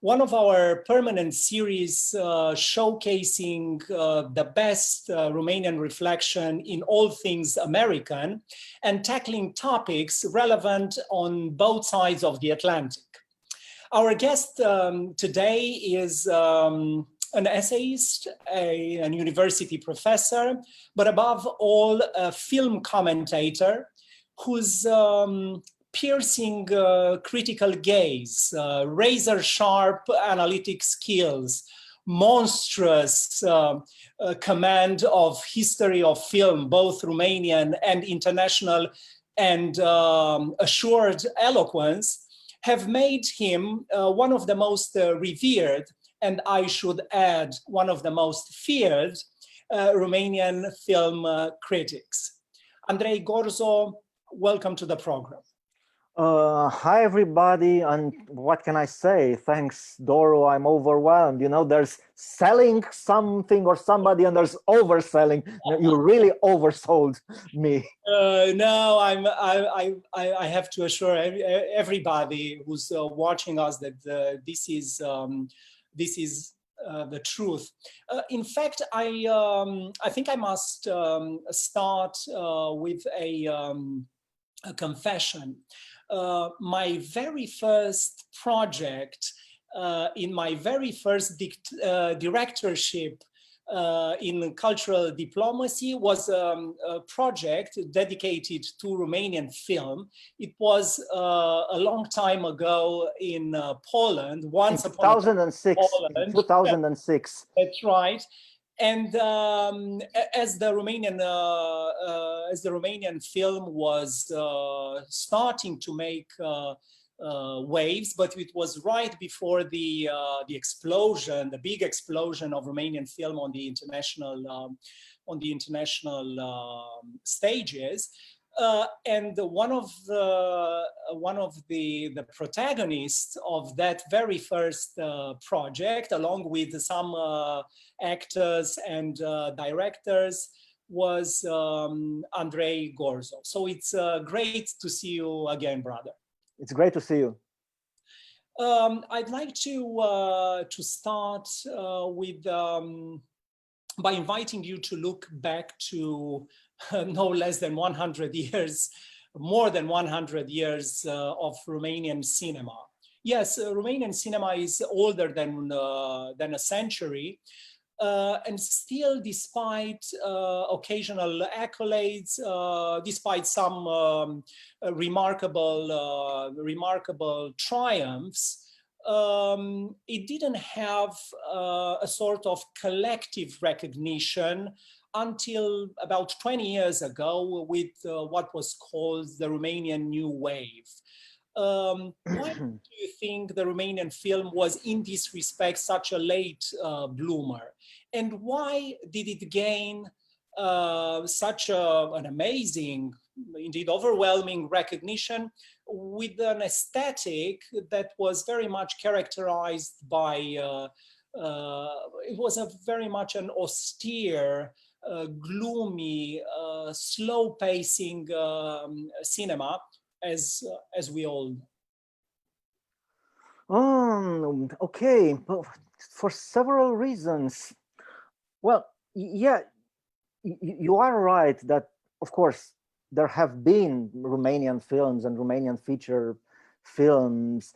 one of our permanent series showcasing the best Romanian reflection in all things American and tackling topics relevant on both sides of the Atlantic. Our guest today is an essayist, an university professor, but above all, a film commentator whose piercing critical gaze, razor-sharp analytic skills, monstrous command of history of film, both Romanian and international, and assured eloquence, have made him one of the most revered, and I should add, one of the most feared Romanian film critics. Andrei, Gorzo, welcome to the program. Hi, everybody. And what can I say? Thanks, Doro. I'm overwhelmed. You know, there's selling something or somebody and there's overselling. You really oversold me. No, I have to assure everybody who's watching us that this is the truth. In fact, I think I must start with a confession. My very first project in my very first directorship in cultural diplomacy was a project dedicated to Romanian film. It was a long time ago in Poland, once in upon 2006, Poland. in 2006. That's right. And as the Romanian film was starting to make waves, but it was right before the explosion, the big explosion of Romanian film on the international stages. And one of the protagonists of that very first project, along with some actors and directors, was Andrei Gorzo. So it's great to see you again, brother. It's great to see you. I'd like to start with by inviting you to look back to no less than 100 years, more than 100 years of Romanian cinema. Yes, Romanian cinema is older than a century, and still, despite occasional accolades, despite some remarkable triumphs, it didn't have a sort of collective recognition until about 20 years ago with what was called the Romanian New Wave. Why do you think the Romanian film was in this respect such a late bloomer? And why did it gain such an amazing, indeed overwhelming recognition with an aesthetic that was very much characterized by, it was very much an austere, gloomy, slow-pacing cinema, as we all know? Okay, for several reasons. Well, yeah, you are right that, of course, there have been Romanian films and Romanian feature films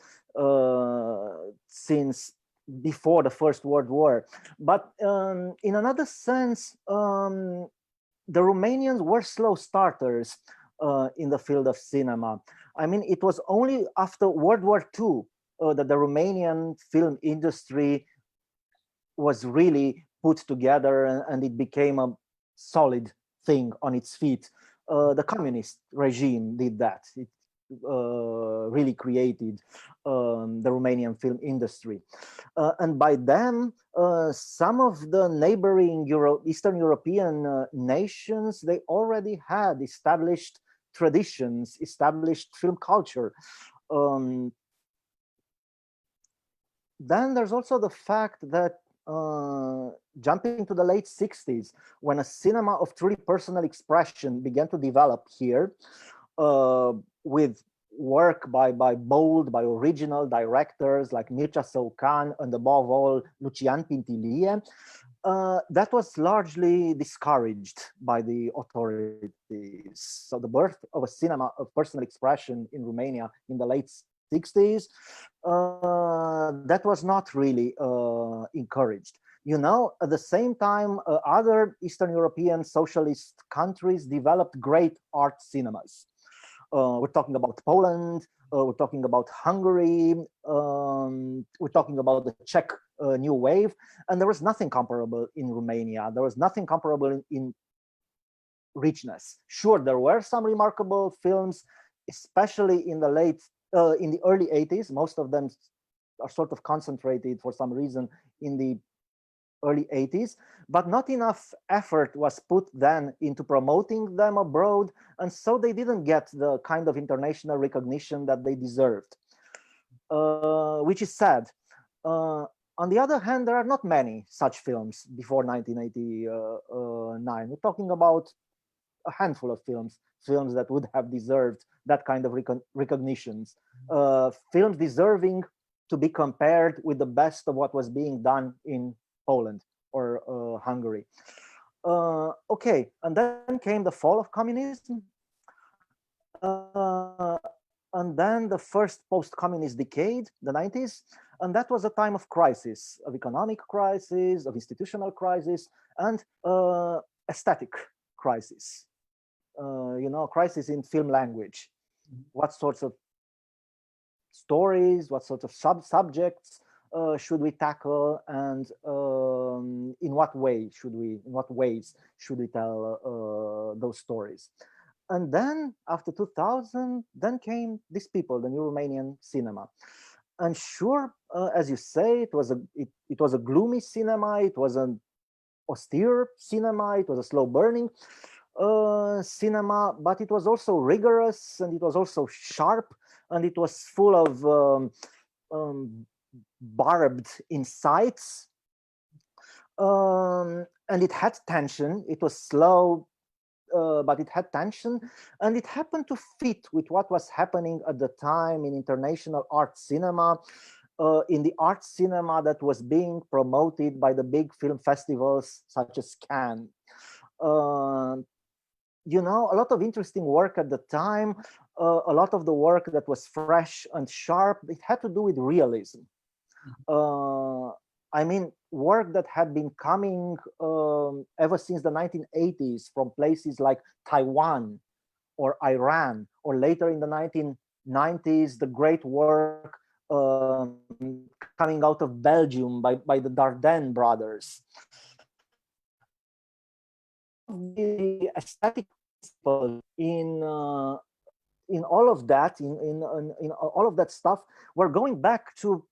since before the First World War. But in another sense, the Romanians were slow starters in the field of cinema. I mean, it was only after World War II that the Romanian film industry was really put together and it became a solid thing on its feet. The communist regime did that. It really created the Romanian film industry. And by then, some of the neighboring Eastern European nations, they already had established traditions, established film culture. Then there's also the fact that jumping to the late 60s, when a cinema of truly personal expression began to develop here, with work by original directors like Mircea Socan and above all Lucian Pintilie, that was largely discouraged by the authorities. So the birth of a cinema of personal expression in Romania in the late 60s, that was not really encouraged. You know, at the same time, other Eastern European socialist countries developed great art cinemas. We're talking about Poland, we're talking about Hungary, we're talking about the Czech New Wave, and there was nothing comparable in Romania. There was nothing comparable in richness. Sure, there were some remarkable films, especially in the early 80s. Most of them are sort of concentrated for some reason in the early 80s, but not enough effort was put then into promoting them abroad, and so they didn't get the kind of international recognition that they deserved, which is sad. On the other hand, there are not many such films before 1989. We're talking about a handful of films that would have deserved that kind of recognitions, films deserving to be compared with the best of what was being done in Poland or Hungary. Okay, and then came the fall of communism, and then the first post-communist decade, the 90s, and that was a time of crisis, of economic crisis, of institutional crisis, and aesthetic crisis. You know, crisis in film language. What sorts of stories, what sorts of subjects should we tackle, and in what ways should we tell those stories? And then after 2000, then came these people, the new Romanian cinema. And sure, as you say, it was a gloomy cinema, it was an austere cinema, it was a slow burning cinema, but it was also rigorous, and it was also sharp, and it was full of barbed insights, and it had tension. It was slow, but it had tension, and it happened to fit with what was happening at the time in international art cinema, in the art cinema that was being promoted by the big film festivals such as Cannes. You know, a lot of interesting work at the time, a lot of the work that was fresh and sharp, it had to do with realism. I mean, work that had been coming ever since the 1980s from places like Taiwan or Iran, or later in the 1990s, the great work coming out of Belgium by the Dardenne brothers. The aesthetic in all of that, in all of that stuff, we're going back to.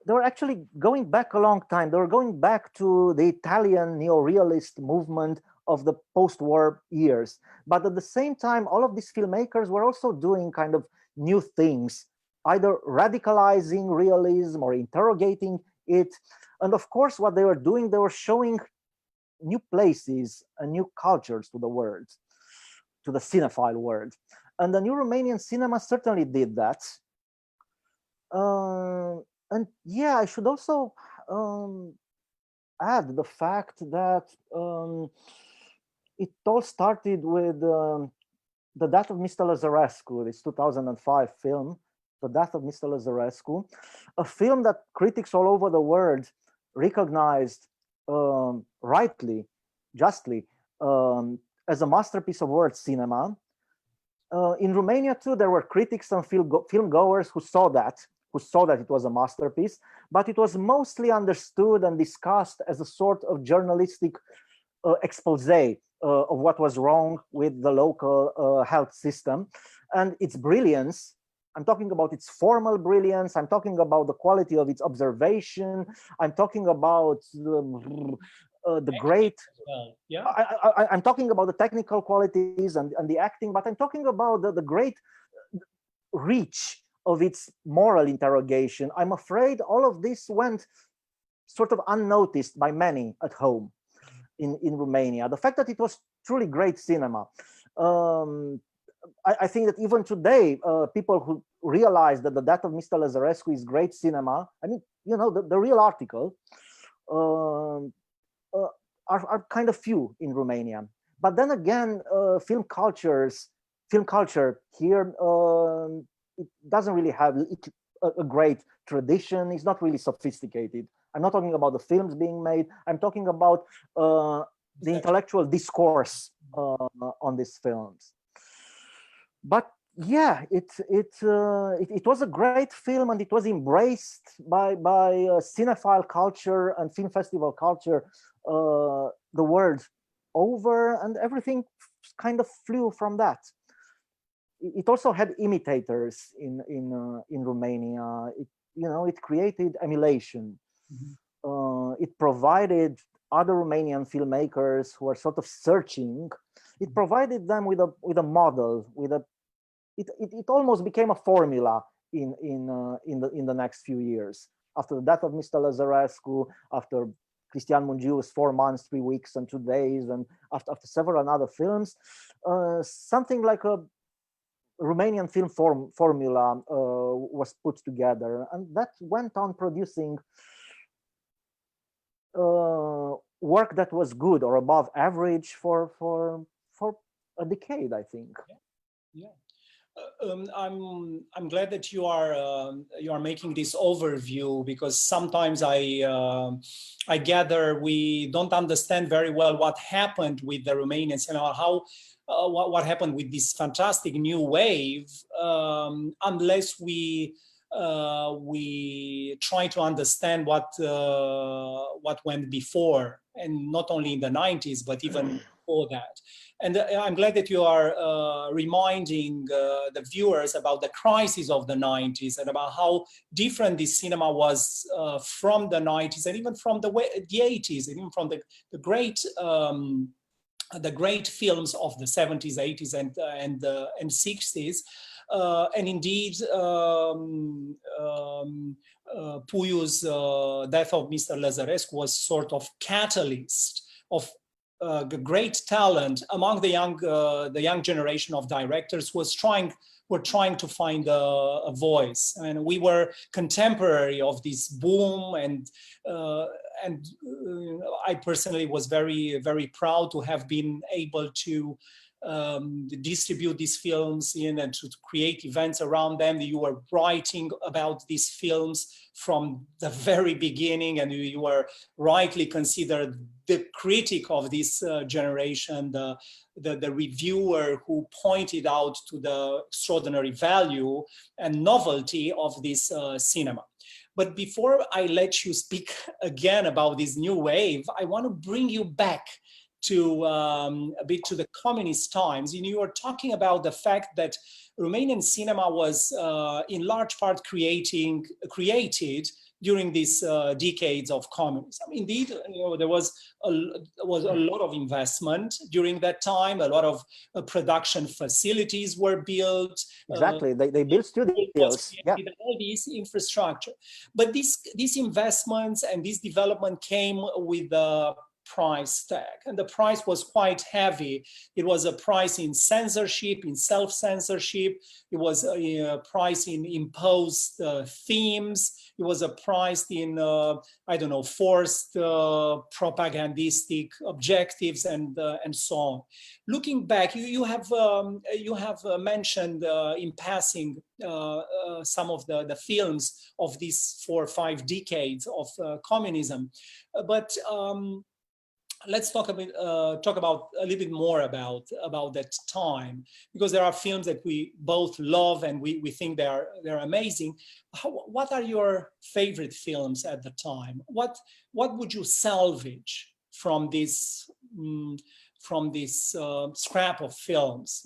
They were actually going back a long time. They were going back to the Italian neo-realist movement of the post-war years. But at the same time, all of these filmmakers were also doing kind of new things, either radicalizing realism or interrogating it. And of course, what they were doing, they were showing new places and new cultures to the world, to the cinephile world. And the new Romanian cinema certainly did that. And yeah, I should also add the fact that it all started with the death of Mr. Lazarescu, this 2005 film, The Death of Mr. Lazarescu, a film that critics all over the world recognized rightly, justly, as a masterpiece of world cinema. In Romania too, there were critics and film goers who saw that it was a masterpiece, but it was mostly understood and discussed as a sort of journalistic expose of what was wrong with the local health system and its brilliance. I'm talking about its formal brilliance. I'm talking about the quality of its observation. I'm talking about the great. Well, yeah. I'm talking about the technical qualities and the acting, but I'm talking about the great reach of its moral interrogation. I'm afraid all of this went sort of unnoticed by many at home in Romania. The fact that it was truly great cinema. I think that even today, people who realize that the death of Mr. Lazarescu is great cinema, I mean, you know, the real article, um, are kind of few in Romania. But then again, film culture here, it doesn't really have a great tradition. It's not really sophisticated. I'm not talking about the films being made. I'm talking about the intellectual discourse on these films. But yeah, it was a great film, and it was embraced by cinephile culture and film festival culture the world over, and everything kind of flew from that. It also had imitators in Romania. It created emulation. It provided other Romanian filmmakers who are sort of searching. It provided them with a model, it almost became a formula in the next few years. After the death of Mr. Lazarescu, after Cristian Mungiu's 4 months, 3 weeks, and 2 days, and after several other films, something like a Romanian film formula was put together, and that went on producing work that was good or above average for a decade, I think. Yeah. I'm glad that you are making this overview, because sometimes I gather we don't understand very well what happened with the Romanian cinema, how what happened with this fantastic new wave, unless we try to understand what went before, and not only in the 90s but even before that. And I'm glad that you are reminding the viewers about the crisis of the 90s and about how different this cinema was from the 90s, and even from the 80s, and even from the great films of the 70s, 80s, and 60s. And indeed, Puiu's death of Mr. Lazarescu was sort of catalyst of great talent among the young generation of directors who were trying to find a voice. And we were contemporary of this boom, and I personally was very, very proud to have been able to distribute these films and to create events around them. You were writing about these films from the very beginning, and you were rightly considered the critic of this generation, the reviewer who pointed out to the extraordinary value and novelty of this cinema. But before I let you speak again about this new wave, I want to bring you back to a bit to the communist times. You were talking about the fact that Romanian cinema was in large part created during these decades of communism. Indeed, there was a lot of investment during that time. A lot of production facilities were built. Exactly, they built studios. Yeah, all these infrastructure, but these investments and this development came with the price tag, and the price was quite heavy. It was a price in censorship, in self-censorship. It was a price in imposed themes. It was a price in I don't know, forced propagandistic objectives, and so on. Looking back, you have mentioned in passing some of the films of these 4 or 5 decades of communism, but let's talk about a little bit more about that time, because there are films that we both love and we think they're amazing. What are your favorite films at the time? What would you salvage from this scrap of films?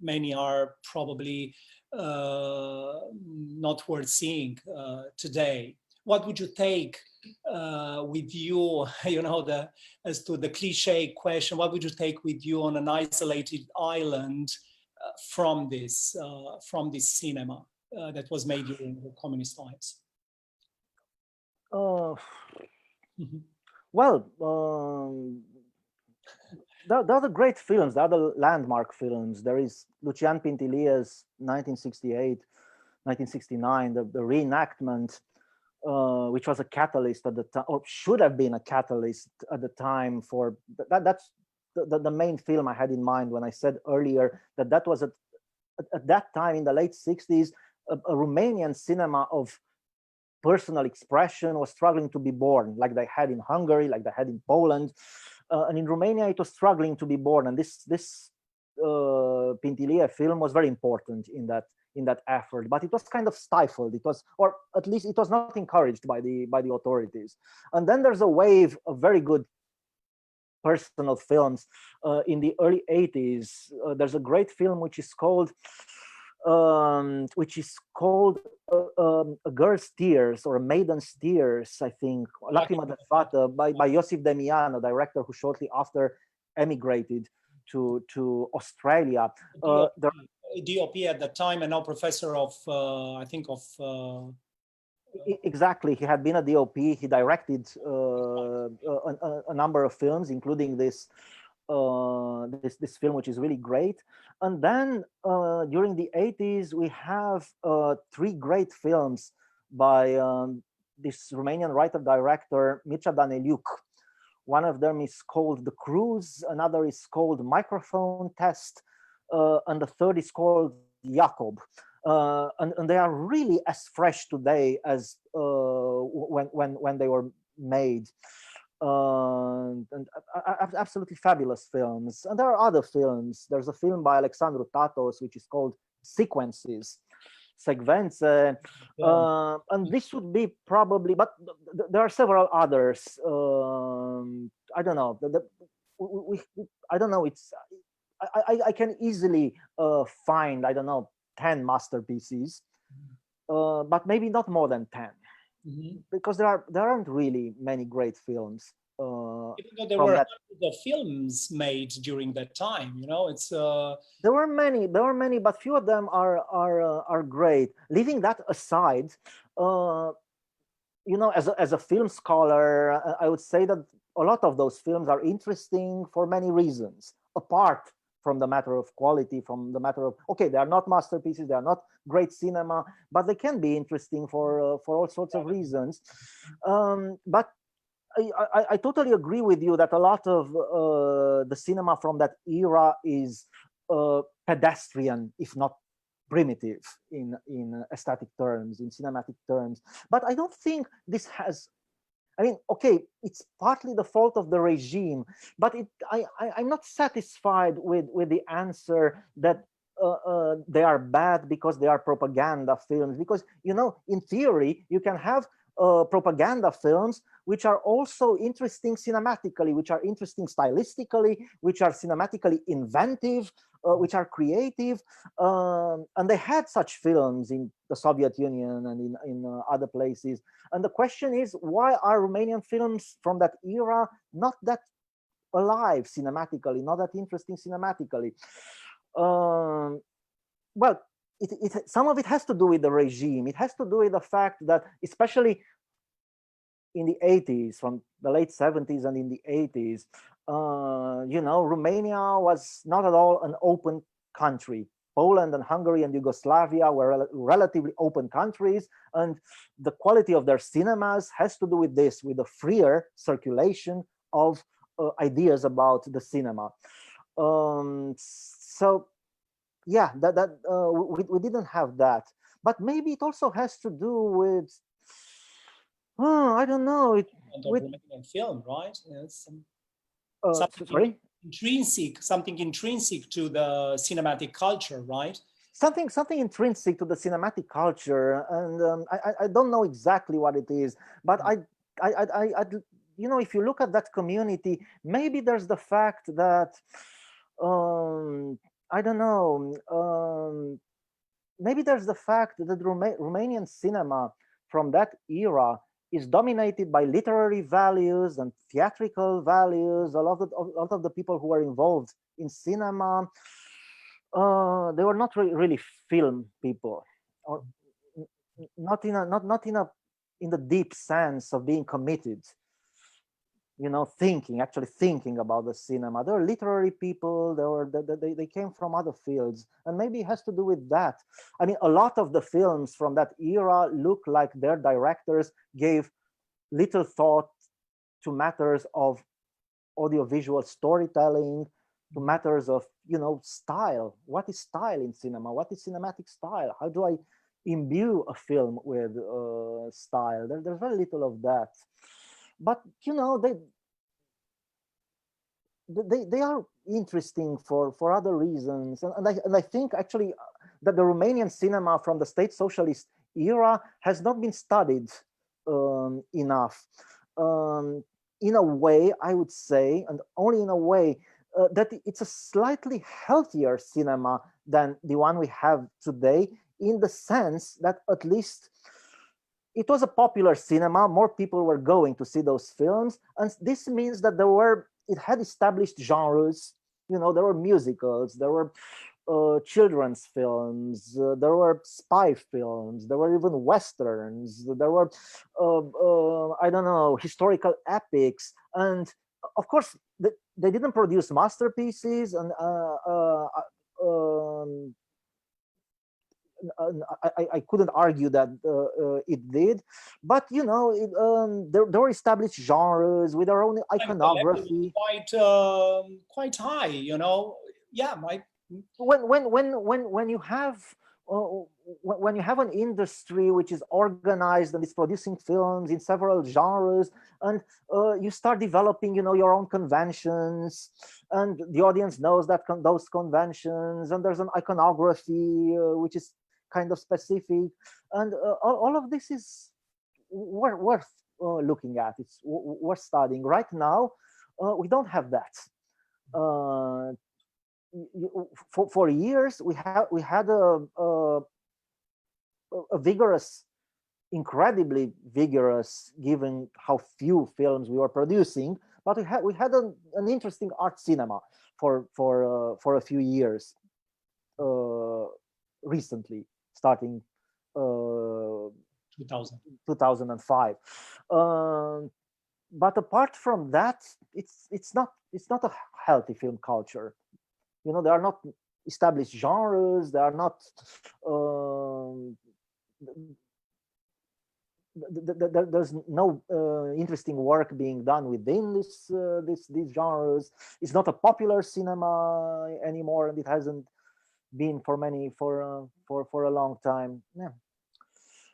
Many are probably not worth seeing today. What would you take with you, as to the cliche question, what would you take with you on an isolated island from this cinema that was made during the communist times? Well, the other great films, the other landmark films, there is Lucian Pintilia's 1968, 1969, the reenactment, which was a catalyst at the time, or should have been a catalyst at the time for that's the main film I had in mind when I said earlier that that was at that time in the late 60s, a Romanian cinema of personal expression was struggling to be born, like they had in Hungary, like they had in Poland, and in Romania it was struggling to be born. And this Pintilie film was very important in that effort, but it was kind of stifled. It was, or at least it was not encouraged by the authorities. And then there's a wave of very good personal films in the early 80s. There's a great film which is called A Girl's Tears or A Maiden's Tears, I think, Lacrima de Fată, by Iosif Demian, a director who shortly after emigrated to Australia. DOP at the time and now professor of, I think of... Exactly, he had been a DOP. He directed a number of films, including this film, which is really great. And then during the 80s, we have three great films by this Romanian writer-director, Mircea Daneliuc. One of them is called The Cruise, another is called Microphone Test, and the third is called Jacob. And they are really as fresh today as when they were made. And absolutely fabulous films. And there are other films. There's a film by Alexandru Tatos which is called Sequences, Secvenze, and this would be probably, but there are several others. I don't know. I don't know. It's I can easily find, I don't know, 10 masterpieces, but maybe not more than 10. Mm-hmm. Because there aren't really many great films. Even though there were hundreds of films made during that time, you know, it's there were many, but few of them are great. Leaving that aside, you know, as a film scholar, I would say that a lot of those films are interesting for many reasons, apart from the matter of quality, from the matter of, okay, they are not masterpieces, they are not great cinema, but they can be interesting for all sorts of reasons. But I totally agree with you that a lot of the cinema from that era is pedestrian, if not primitive in aesthetic terms, in cinematic terms. But I don't think this has, I mean, okay, it's partly the fault of the regime, but I'm not satisfied with the answer that they are bad because they are propaganda films. Because, you know, in theory, you can have propaganda films which are also interesting cinematically, which are interesting stylistically, which are cinematically inventive, which are creative. And they had such films in the Soviet Union and in other places. And the question is, why are Romanian films from that era not that alive cinematically, not that interesting cinematically? Well, some of it has to do with the regime. It has to do with the fact that, especially in the 80s, from the late 70s and in the 80s, you know, Romania was not at all an open country. Poland and Hungary and Yugoslavia were relatively open countries, and the quality of their cinemas has to do with this, with the freer circulation of ideas about the cinema. So yeah, we didn't have that, but maybe it also has to do with, I don't know, with Romanian film, right? Yes. Sorry? Something intrinsic to the cinematic culture, right? Something intrinsic to the cinematic culture, and I don't know exactly what it is, but I you know, if you look at that community, maybe there's the fact that I don't know, maybe there's the fact that Romanian cinema from that era is dominated by literary values and theatrical values. A lot of the people who were involved in cinema, they were not really film people, or not in the deep sense of being committed. you know, actually thinking about the cinema. They were literary people. They came from other fields, and maybe it has to do with that. I mean, a lot of the films from that era look like their directors gave little thought to matters of audiovisual storytelling, to matters of, you know, style. What is style in cinema? What is cinematic style? How do I imbue a film with style? There's very little of that. But you know, they are interesting for other reasons, and I think actually that the Romanian cinema from the state socialist era has not been studied enough. Um, in a way, I would say, and only in a way, that it's a slightly healthier cinema than the one we have today, in the sense that at least it was a popular cinema. More people were going to see those films, and this means that it had established genres. You know, there were musicals, there were children's films, there were spy films, there were even westerns, there were I don't know, historical epics, and of course they didn't produce masterpieces, and I couldn't argue that it did, but you know, there were established genres with their own Like the level is iconography. quite high, you know. Yeah, my When you have uh, when you have an industry which is organized and is producing films in several genres, and you start developing, you know, your own conventions, and the audience knows that those conventions, and there's an iconography which is kind of specific, and all of this is worth looking at. It's worth studying. Right now, we don't have that. Uh, for years we had a vigorous, incredibly vigorous, given how few films we were producing, but we had an interesting art cinema for a few years uh, recently, starting 2000. 2005. Um, but apart from that, it's not a healthy film culture. You know, there are not established genres. There are not there's no interesting work being done within these genres. It's not a popular cinema anymore, and it hasn't been for a long time. Yeah.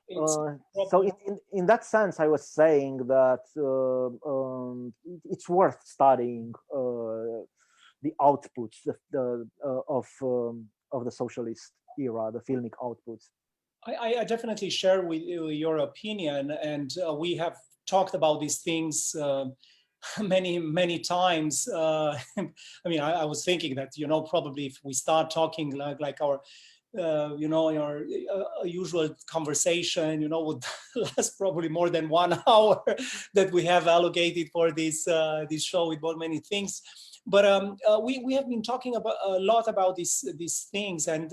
It's So probably in that sense, I was saying that it's worth studying the outputs of the socialist era, the filmic outputs. I definitely share with you your opinion, and we have talked about these things many times. I mean, I was thinking that, you know, probably if we start talking like our you know, our usual conversation, you know, would last probably more than 1 hour that we have allocated for this show with more many things. But we have been talking about a lot about these things, and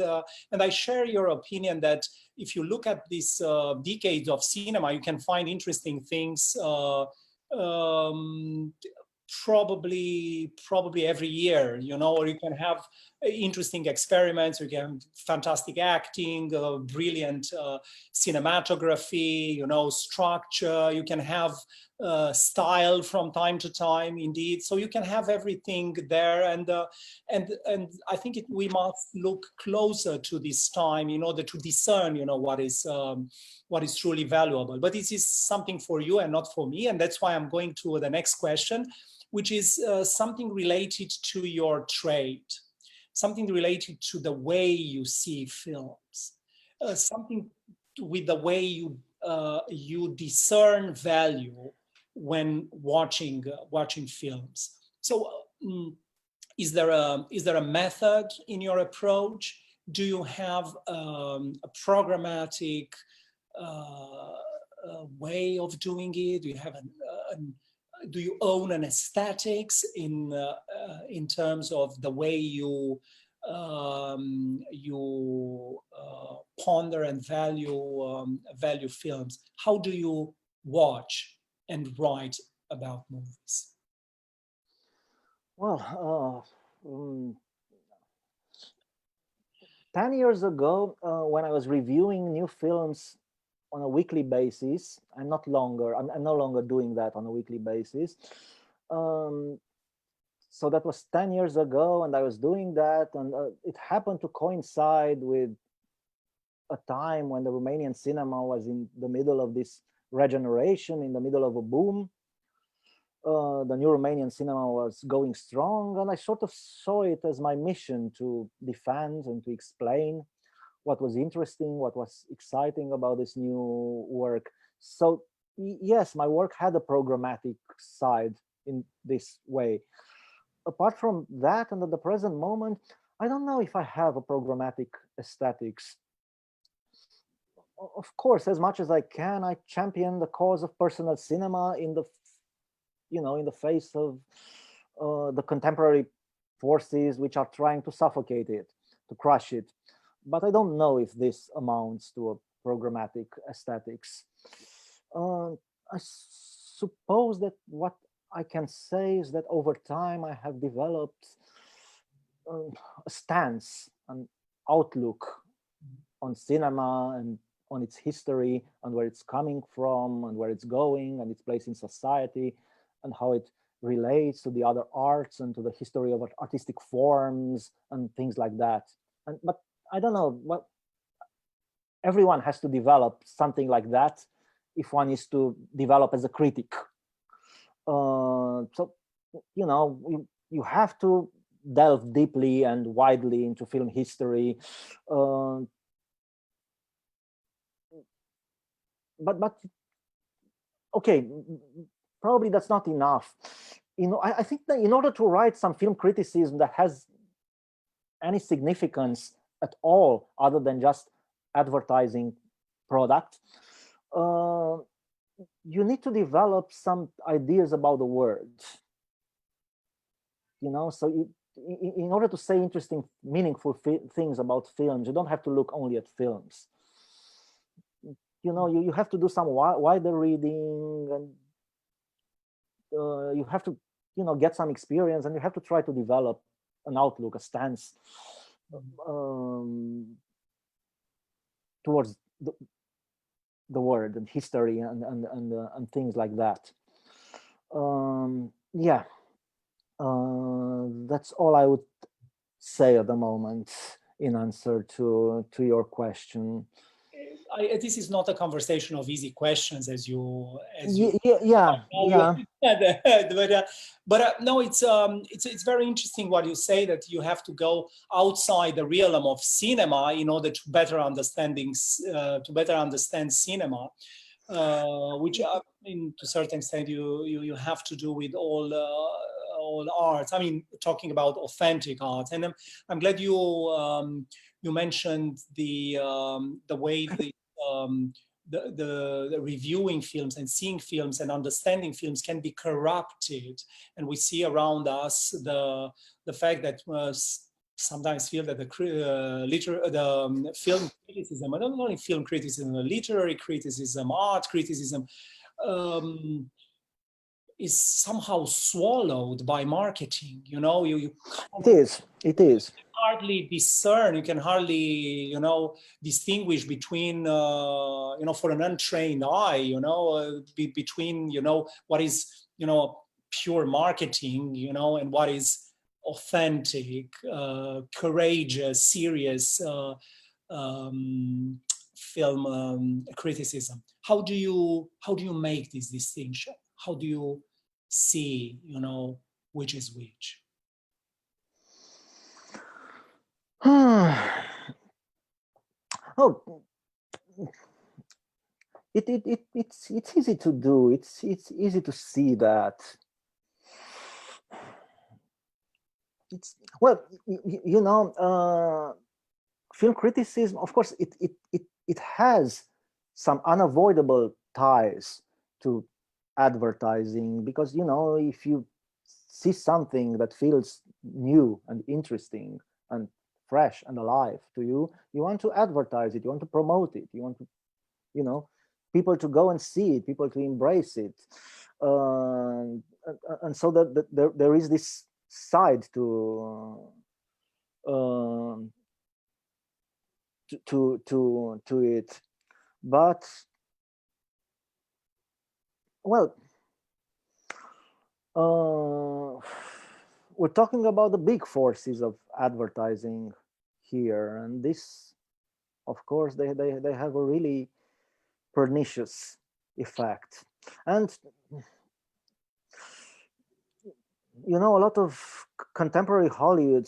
I share your opinion that if you look at these decades of cinema, you can find interesting things. Um, probably every year, you know, or you can have interesting experiments, you can have fantastic acting, brilliant cinematography, you know, structure, you can have style from time to time, indeed. So you can have everything there, and I think we must look closer to this time in order to discern, you know, what is truly valuable. But this is something for you and not for me, and that's why I'm going to the next question, which is something related to your trade, something related to the way you see films, something with the way you discern value when watching films. So, is there a method in your approach? Do you have a programmatic way of doing it? Do you have do you own an aesthetics in terms of the way you ponder and value films? How do you watch and write about movies? Well, 10 years ago, when I was reviewing new films on a weekly basis, I'm no longer doing that on a weekly basis. Um, so that was 10 years ago, and I was doing that, and it happened to coincide with a time when the Romanian cinema was in the middle of this regeneration, in the middle of a boom. The new Romanian cinema was going strong, and I sort of saw it as my mission to defend and to explain what was interesting, what was exciting about this new work. So yes, my work had a programmatic side in this way. Apart from that, and at the present moment, I don't know if I have a programmatic aesthetics. Of course, as much as I can, I champion the cause of personal cinema in the, in the face of the contemporary forces which are trying to suffocate it, to crush it. But I don't know if this amounts to a programmatic aesthetics. I suppose that what I can say is that over time I have developed a stance, an outlook on cinema and on its history and where it's coming from and where it's going and its place in society and how it relates to the other arts and to the history of artistic forms and things like that. But I don't know, what everyone has to develop something like that if one is to develop as a critic. So you have to delve deeply and widely into film history. But okay, probably that's not enough. I think that in order to write some film criticism that has any significance at all other than just advertising product, you need to develop some ideas about the world. So in order to say interesting, meaningful things about films, you don't have to look only at films. You have to do some wider reading, and you have to get some experience, and you have to try to develop an outlook, a stance towards the world and history and things like that. Yeah, that's all I would say at the moment in answer to your question. This is not a conversation of easy questions, as you yeah. but no, it's very interesting what you say, that you have to go outside the realm of cinema in order to better understand cinema, which to a certain extent you have to do with all arts. I mean, talking about authentic art, and I'm glad you mentioned the way the reviewing films and seeing films and understanding films can be corrupted, and we see around us the fact that sometimes feel that the film criticism, and not only film criticism, literary criticism, art criticism, is somehow swallowed by marketing. You it is hardly discern, you can hardly distinguish between for an untrained eye, between what is pure marketing, and what is authentic, courageous, serious film criticism. How do you make this distinction? How do you see which is which? Oh, it's easy to do. It's easy to see that. It's well, film criticism. Of course, it has some unavoidable ties to advertising, because if you see something that feels new and interesting and fresh and alive to you, you want to advertise it, you want to promote it, you want to people to go and see it, people to embrace it, and so that there is this side to it, but well, we're talking about the big forces of advertising here, and this, of course, they have a really pernicious effect. And you know, a lot of contemporary Hollywood,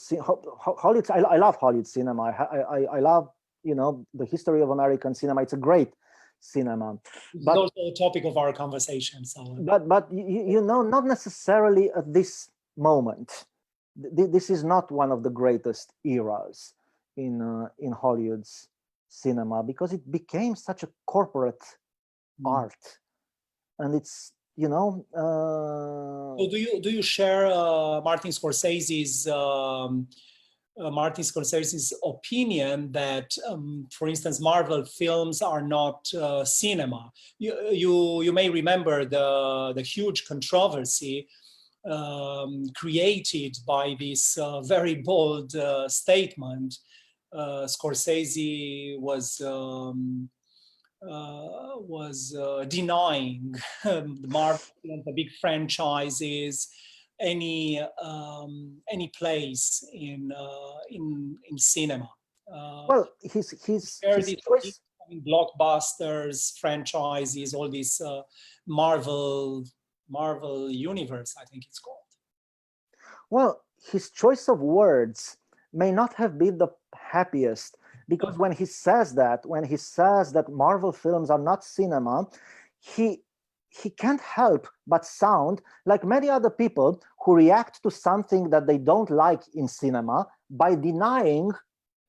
I love Hollywood cinema. I love, you know, the history of American cinema. It's a great cinema. But also a topic of our conversation. So. But you know, not necessarily at this moment. This is not one of the greatest eras in Hollywood's cinema, because it became such a corporate art, and it's, you know. So do you share Martin Scorsese's opinion that, for instance, Marvel films are not cinema? You may remember the huge controversy created by this very bold statement. Scorsese was denying the Marvel, the big franchises, any place in cinema. Well, his choice, blockbusters, franchises, all these Marvel universe, I think it's called. Well, his choice of words may not have been the happiest, because when he says that Marvel films are not cinema, he can't help but sound like many other people who react to something that they don't like in cinema by denying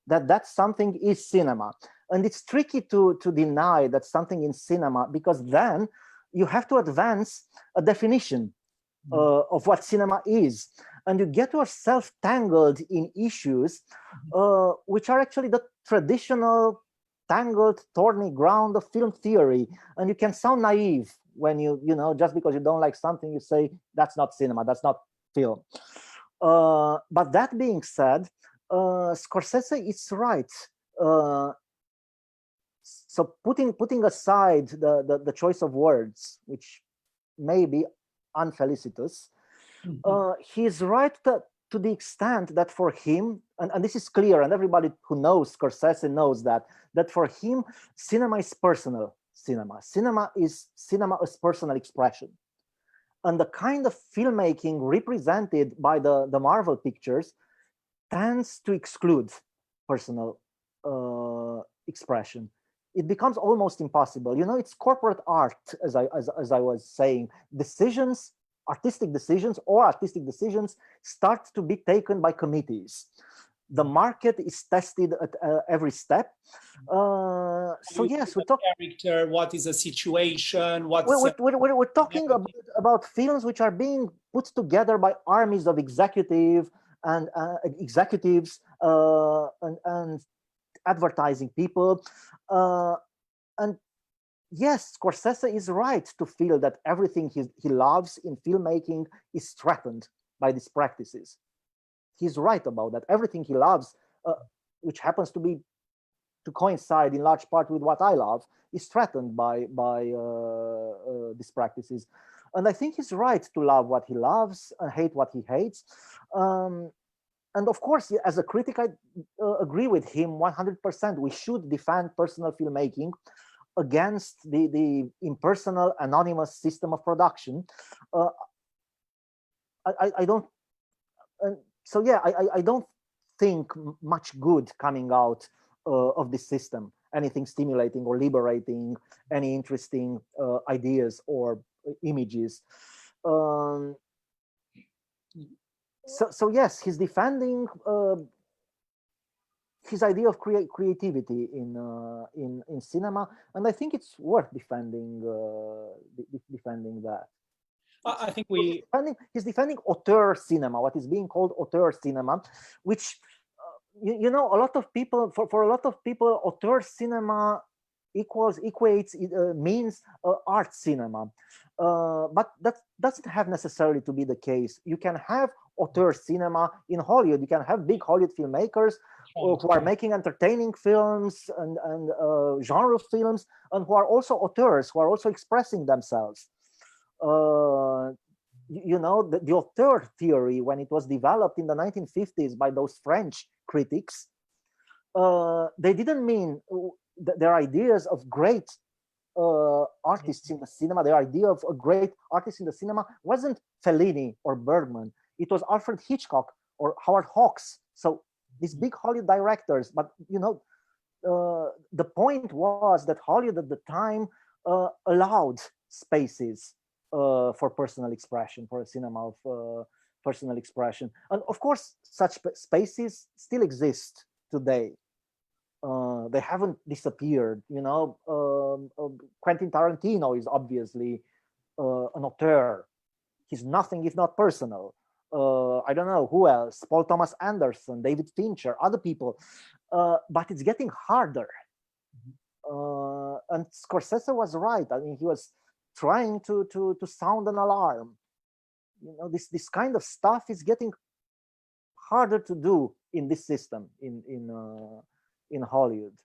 that something is cinema. And it's tricky to deny that something in cinema, because then you have to advance a definition of what cinema is. And you get yourself tangled in issues which are actually the traditional tangled, thorny ground of film theory. And you can sound naive when you know, just because you don't like something, you say, that's not cinema, that's not film. But that being said, Scorsese is right. So putting aside the choice of words, which may be unfelicitous, he's right to the extent that for him, and this is clear, and everybody who knows Scorsese knows that for him, cinema is personal cinema. Cinema is cinema as personal expression. And the kind of filmmaking represented by the Marvel pictures tends to exclude personal expression. It becomes almost impossible. You know, it's corporate art, as I was saying. Artistic decisions start to be taken by committees. The market is tested at every step. So yes, we talk character. What is a situation? We're talking about films which are being put together by armies of executives and advertising people, and yes, Scorsese is right to feel that everything he loves in filmmaking is threatened by these practices. He's right about that. Everything he loves, which happens to coincide in large part with what I love, is threatened by these practices. And I think he's right to love what he loves and hate what he hates. And of course, as a critic, I agree with him 100%. We should defend personal filmmaking against the impersonal, anonymous system of production. I don't. So yeah, I don't think much good coming out of this system. Anything stimulating or liberating, any interesting ideas or images. So yes, he's defending his idea of creativity in cinema, and I think it's worth defending that. I think he's defending auteur cinema, what is being called auteur cinema, which you know, a lot of people, for a lot of people, auteur cinema means art cinema, but doesn't have necessarily to be the case. You can have auteur cinema in Hollywood. You can have big Hollywood filmmakers who are making entertaining films and genre films, and who are also auteurs, who are also expressing themselves. You know, the auteur theory, when it was developed in the 1950s by those French critics, they didn't mean their ideas of great artists in the cinema. Their idea of a great artist in the cinema wasn't Fellini or Bergman. It was Alfred Hitchcock or Howard Hawks. So these big Hollywood directors. But you know, the point was that Hollywood at the time allowed spaces for personal expression, for a cinema of personal expression, and of course, such spaces still exist today. They haven't disappeared. You know, Quentin Tarantino is obviously an auteur. He's nothing if not personal. I don't know who else, Paul Thomas Anderson, David Fincher, other people. But it's getting harder. And Scorsese was right. I mean, he was trying to sound an alarm. You know, this kind of stuff is getting harder to do in this system in Hollywood,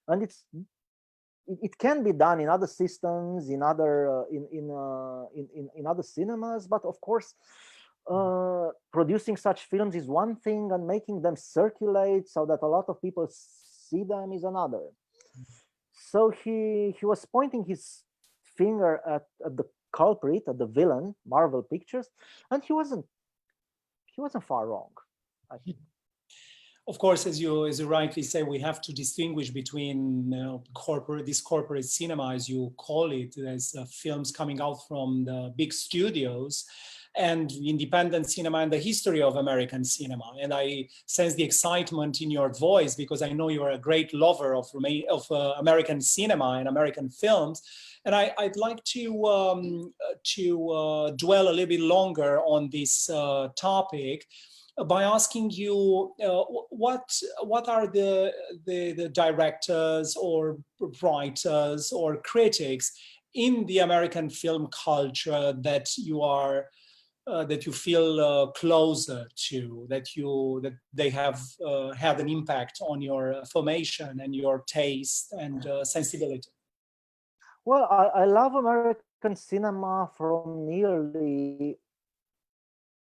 and it can be done in other systems, in other in other cinemas, but of course, producing such films is one thing, and making them circulate so that a lot of people see them is another. So he was pointing his finger at the culprit, at the villain, Marvel Pictures, and he wasn't far wrong, I think. Of course, as you rightly say, we have to distinguish between this corporate cinema, as you call it, as films coming out from the big studios, and independent cinema and the history of American cinema. And I sense the excitement in your voice, because I know you're a great lover of American cinema and American films. And I'd like to dwell a little bit longer on this topic by asking you what are the directors or writers or critics in the American film culture that you are that you feel closer to, that they have had an impact on your formation and your taste and sensibility? Well, I love American cinema from nearly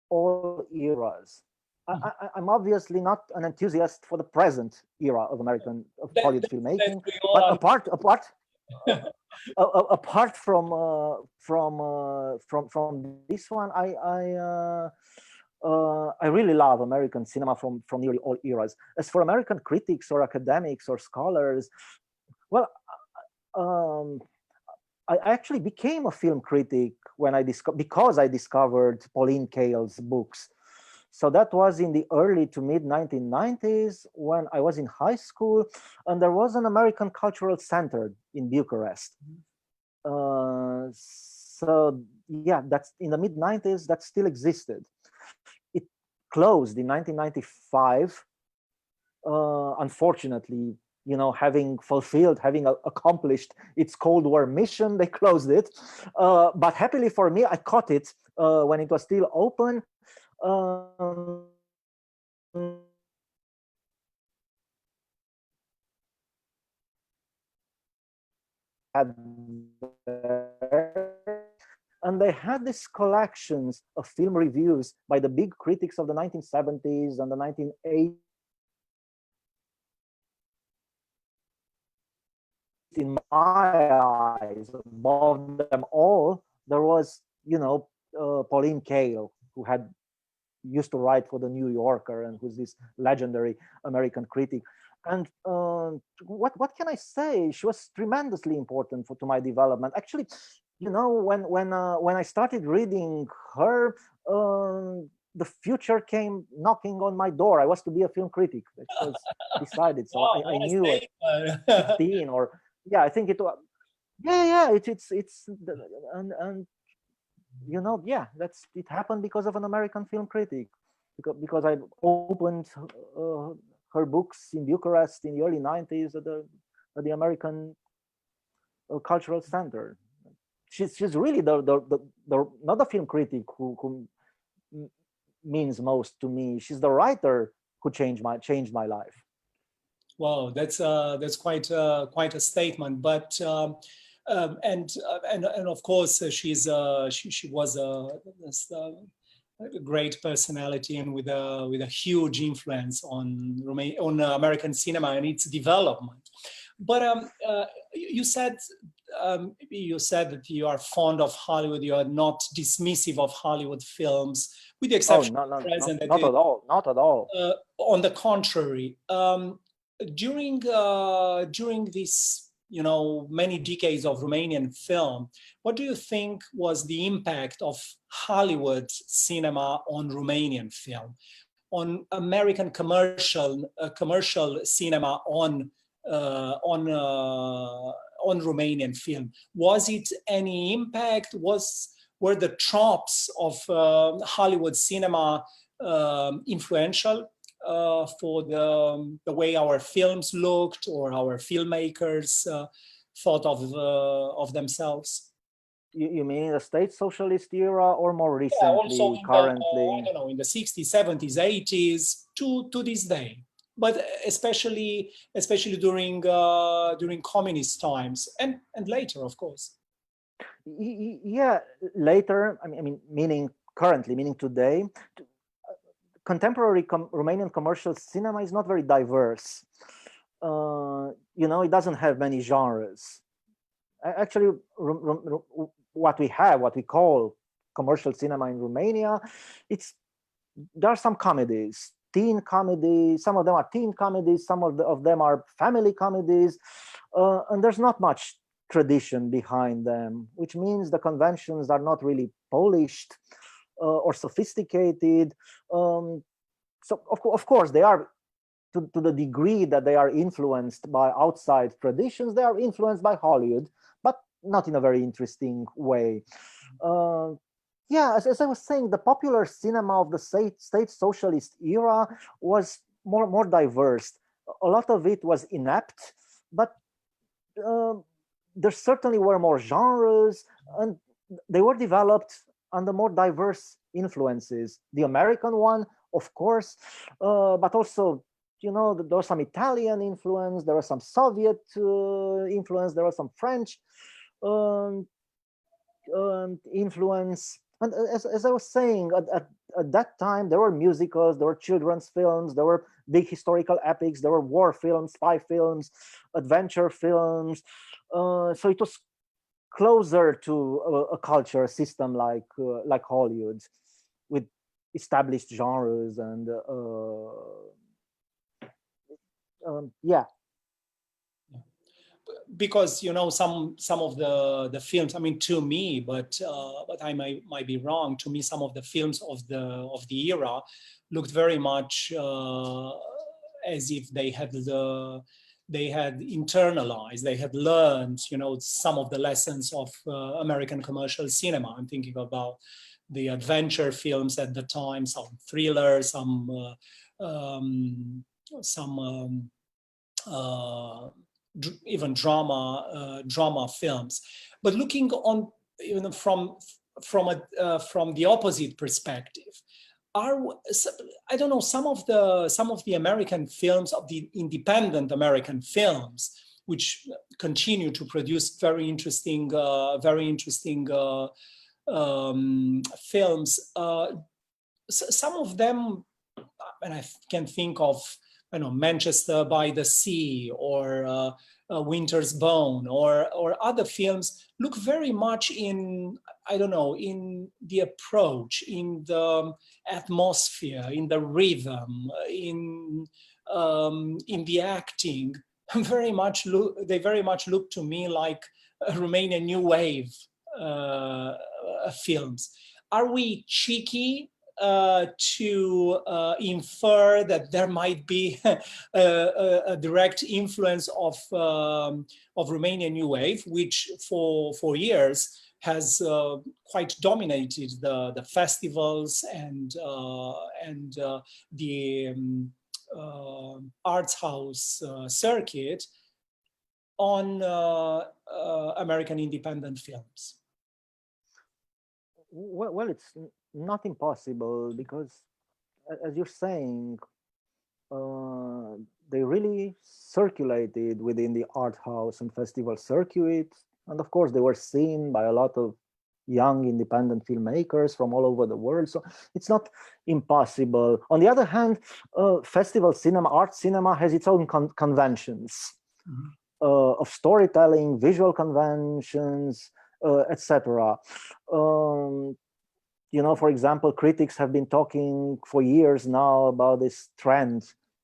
all eras. I'm obviously not an enthusiast for the present era of Hollywood filmmaking, but apart from this one, I really love American cinema from nearly all eras. As for American critics or academics or scholars, well, I actually became a film critic when because I discovered Pauline Kael's books. So that was in the early to mid 1990s when I was in high school, and there was an American Cultural Center in Bucharest. So yeah, that's in the mid 90s, that still existed. It closed in 1995. Unfortunately, you know, having accomplished its Cold War mission, they closed it. But happily for me, I caught it when it was still open. And they had these collections of film reviews by the big critics of the 1970s and the 1980s. In my eyes, above them all, there was, you know, Pauline Kael, who used to write for the New Yorker and who's this legendary American critic. And what can I say? She was tremendously important to my development. Actually, you know, when I started reading her, the future came knocking on my door. I was to be a film critic. It was decided. So oh, I knew at 16 or yeah, I think it was. Yeah. It's and you know, yeah, it happened because of an American film critic, because I opened her books in Bucharest in the early 90s at the American Cultural Center. she's really the not the film critic who means most to me. She's the writer who changed my life. Wow, that's quite a statement. But and of course she was a great personality and with a huge influence on American cinema and its development. But you said that you are fond of Hollywood. You are not dismissive of Hollywood films, with the exception of the present. Not at all. Not at all. On the contrary, during this, many decades of Romanian film, what do you think was the impact of Hollywood cinema on Romanian film, on American commercial cinema on Romanian film? Was it any impact? Were the tropes of Hollywood cinema influential for the way our films looked, or our filmmakers thought of themselves? You mean in the state socialist era, or more recently, also currently? I don't know, in the 60s, 70s, 80s to this day, but especially during communist times and later, of course. Yeah, later. I mean, meaning currently, meaning today. Contemporary Romanian commercial cinema is not very diverse. It doesn't have many genres. Actually, what we call commercial cinema in Romania, there are some comedies, teen comedies. Some of them are teen comedies. Some of them are family comedies, and there's not much tradition behind them, which means the conventions are not really polished or sophisticated. So of course they are, to the degree that they are influenced by outside traditions, they are influenced by Hollywood, but not in a very interesting way. Yeah, as I was saying, the popular cinema of the state socialist era was more diverse. A lot of it was inept, but there certainly were more genres, and they were developed under more diverse influences. The American one, of course, but also, there was some Italian influence, there was some Soviet influence, there was some French influence. And as I was saying, at that time, there were musicals, there were children's films, there were big historical epics, there were war films, spy films, adventure films. So it was closer to a culture system like Hollywood, with established genres and yeah. Because some of the films, I mean, to me, but I might be wrong. To me, some of the films of the era looked very much as if they had internalized, they had learned, some of the lessons of American commercial cinema. I'm thinking about the adventure films at the time, some thrillers, some even drama films. But looking on, from the opposite perspective, I don't know, some of the American films, of the independent American films, which continue to produce very interesting films. Some of them, and I can think of, Manchester by the Sea, or Winter's Bone, or other films, look very much in the approach, in the atmosphere, in the rhythm, in the acting. They very much look to me like Romanian New Wave films. Are we cheeky to infer that there might be a direct influence of Romanian New Wave, which for years has quite dominated the festivals and the arts house circuit on American independent films? Well, it's not impossible because, as you're saying, uh, they really circulated within the art house and festival circuit. And of course, they were seen by a lot of young independent filmmakers from all over the world. So it's not impossible. On the other hand, festival cinema, art cinema has its own conventions of storytelling, visual conventions, etc. You know, for example, critics have been talking for years now about this trend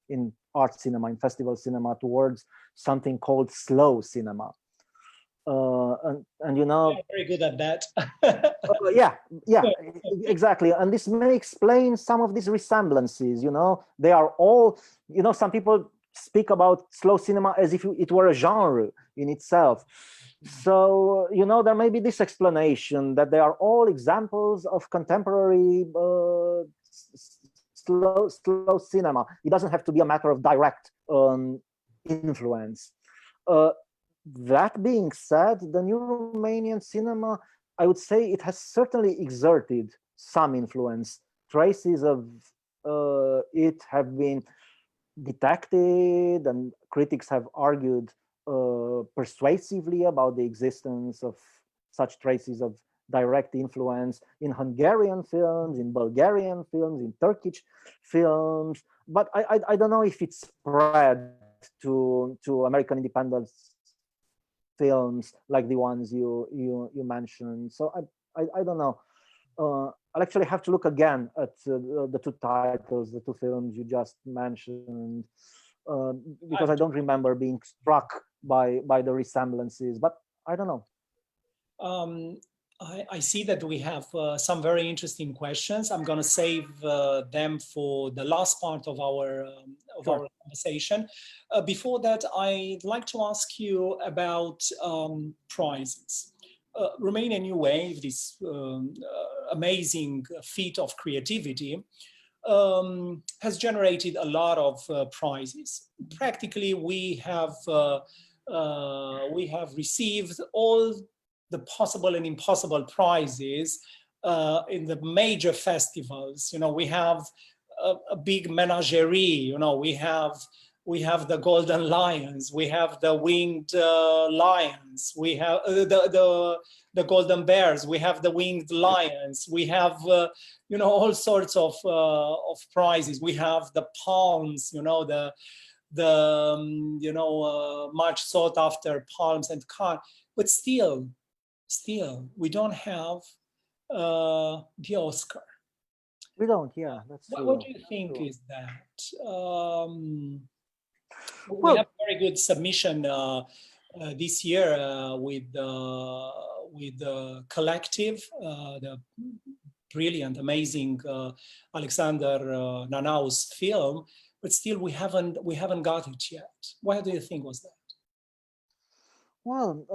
in art cinema, in festival cinema, towards something called slow cinema. And you know, Yeah, very good at that. yeah, exactly. And this may explain some of these resemblances. You know, they are all, you know, some people speak about slow cinema as if it were a genre in itself. So, you know, there may be this explanation that they are all examples of contemporary slow cinema. It doesn't have to be a matter of direct influence. Uh, that being said, the new Romanian cinema, I would say it has certainly exerted some influence. Traces of it have been detected, and critics have argued persuasively about the existence of such traces of direct influence in Hungarian films, in Bulgarian films, in Turkish films. But I don't know if it's spread to American independent films like the ones you mentioned. So I don't know. I'll actually have to look again at the two titles, the two films you just mentioned, because I don't remember being struck by the resemblances. But I don't know. I see that we have some very interesting questions. I'm going to save them for the last part of our conversation. Before that, I'd like to ask you about prizes. Romania New Wave, this amazing feat of creativity, has generated a lot of prizes. Practically, we have received all the possible and impossible prizes in the major festivals. You know, we have a big menagerie. You know, we have the golden lions, we have the winged lions, we have the golden bears, we have the winged lions, we have you know, all sorts of prizes. We have the palms, you know, the you know, much sought after palms and car. But still we don't have the Oscar. We don't. Yeah, that's true. What do you think is that? We Well, have a very good submission this year with the collective, the brilliant, amazing Alexander Nanau's film, but still we haven't got it yet. Why do you think was that? well,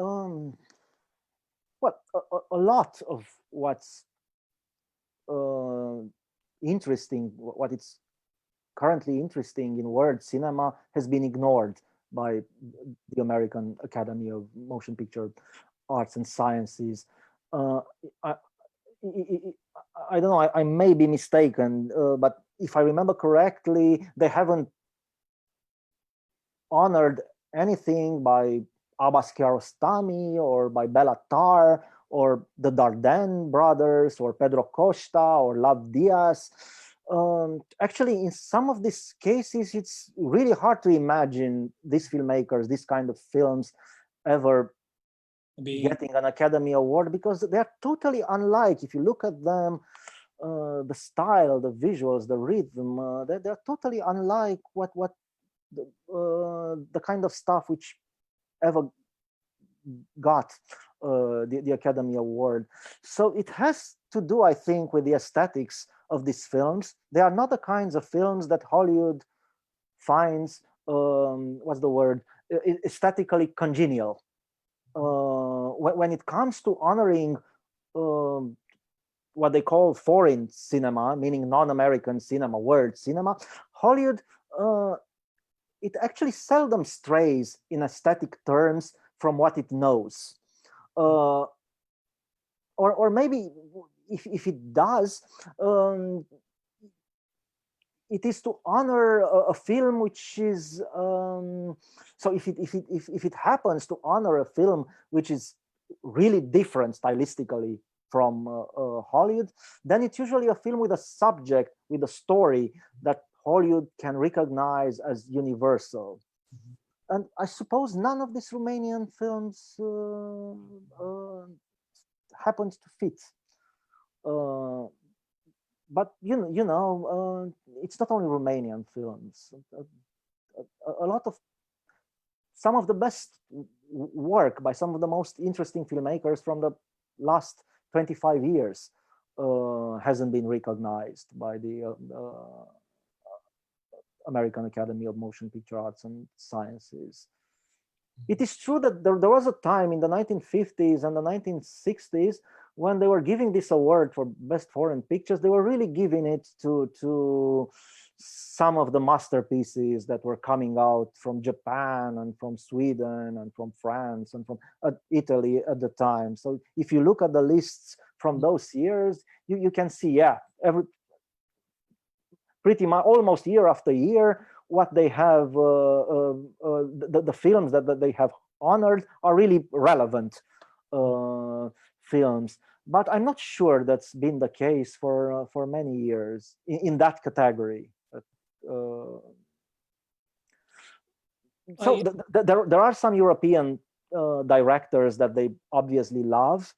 a lot of what's interesting, what it's currently interesting in world cinema has been ignored by the American Academy of Motion Picture Arts and Sciences. Uh, I, I don't know, I may be mistaken, but if I remember correctly, they haven't honored anything by Abbas Kiarostami or by Bela Tarr or the Dardenne brothers or Pedro Costa or Lav Diaz. Actually, in some of these cases, it's really hard to imagine these filmmakers, this kind of films, ever getting an Academy Award, because they're totally unlike. If you look at them, the style, the visuals, the rhythm, they're totally unlike what the kind of stuff which ever got the Academy Award. So it has to do, I think, with the aesthetics of these films. They are not the kinds of films that Hollywood finds, what's the word, aesthetically congenial. When it comes to honoring what they call foreign cinema, meaning non-American cinema, world cinema, Hollywood, it actually seldom strays in aesthetic terms from what it knows. Or maybe if it does, it is to honor a film which is so if it happens to honor a film which is really different stylistically from Hollywood, then it's usually a film with a subject, with a story that Hollywood can recognize as universal. And I suppose none of these Romanian films happens to fit. But it's not only Romanian films. A lot of some of the best work by some of the most interesting filmmakers from the last 25 years hasn't been recognized by the American Academy of Motion Picture Arts and Sciences. It is true that there was a time in the 1950s and the 1960s when they were giving this award for best foreign pictures. They were really giving it to some of the masterpieces that were coming out from Japan and from Sweden and from France and from Italy at the time. So if you look at the lists from those years, you can see, yeah, pretty much almost year after year, what they have, the films that they have honored are really relevant films. But I'm not sure that's been the case for many years in that category. So there are some European directors that they obviously love.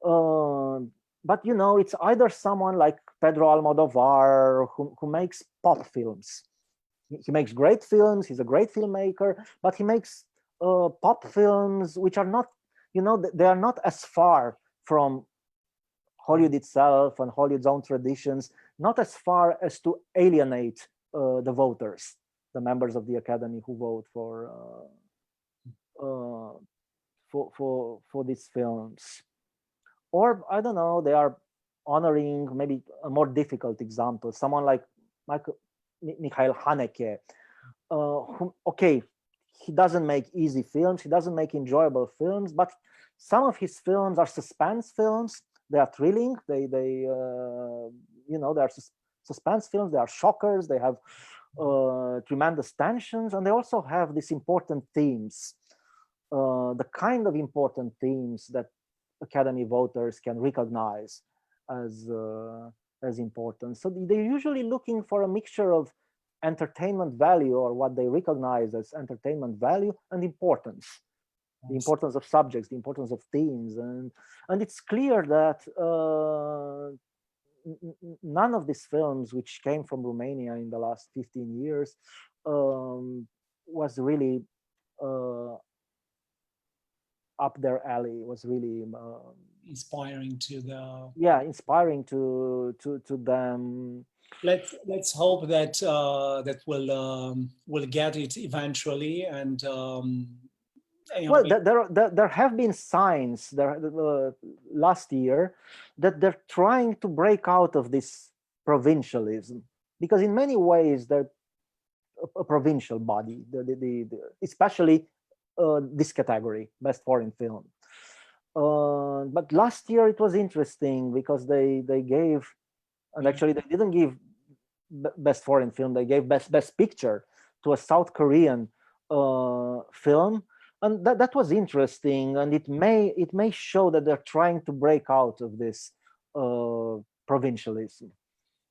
But it's either someone like Pedro Almodovar who makes pop films. He makes great films. He's a great filmmaker, but he makes pop films which are not, they are not as far from Hollywood itself and Hollywood's own traditions, not as far as to alienate the voters, the members of the Academy who vote for these films. Or I don't know, they are honoring maybe a more difficult example, someone like Mikhail Haneke, who, okay, he doesn't make easy films, he doesn't make enjoyable films, but some of his films are suspense films. They are thrilling. They are suspense films. They are shockers. They have tremendous tensions, and they also have these important themes, the kind of important themes that Academy voters can recognize as important. So they're usually looking for a mixture of entertainment value, or what they recognize as entertainment value, and importance. The importance of subjects, the importance of themes, and it's clear that none of these films which came from Romania in the last 15 years was really up their alley. Was really inspiring to the inspiring to them. Let's hope that that will get it eventually. And well, there have been signs last year that they're trying to break out of this provincialism, because in many ways they're a provincial body, especially this category, best foreign film. But last year it was interesting because they gave, and actually they didn't give best foreign film, they gave best picture to a South Korean film. And that was interesting, and it may show that they're trying to break out of this provincialism.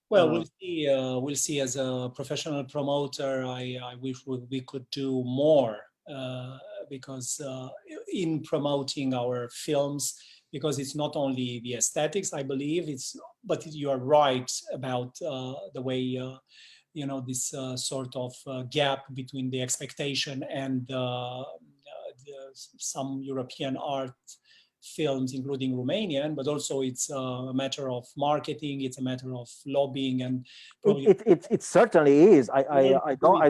Well, we'll see. We'll see. As a professional promoter, I wish we could do more because in promoting our films, because it's not only the aesthetics, I believe but you are right about the way this sort of gap between the expectation and some European art films, including Romanian, but also it's a matter of marketing, it's a matter of lobbying, and it certainly is. I don't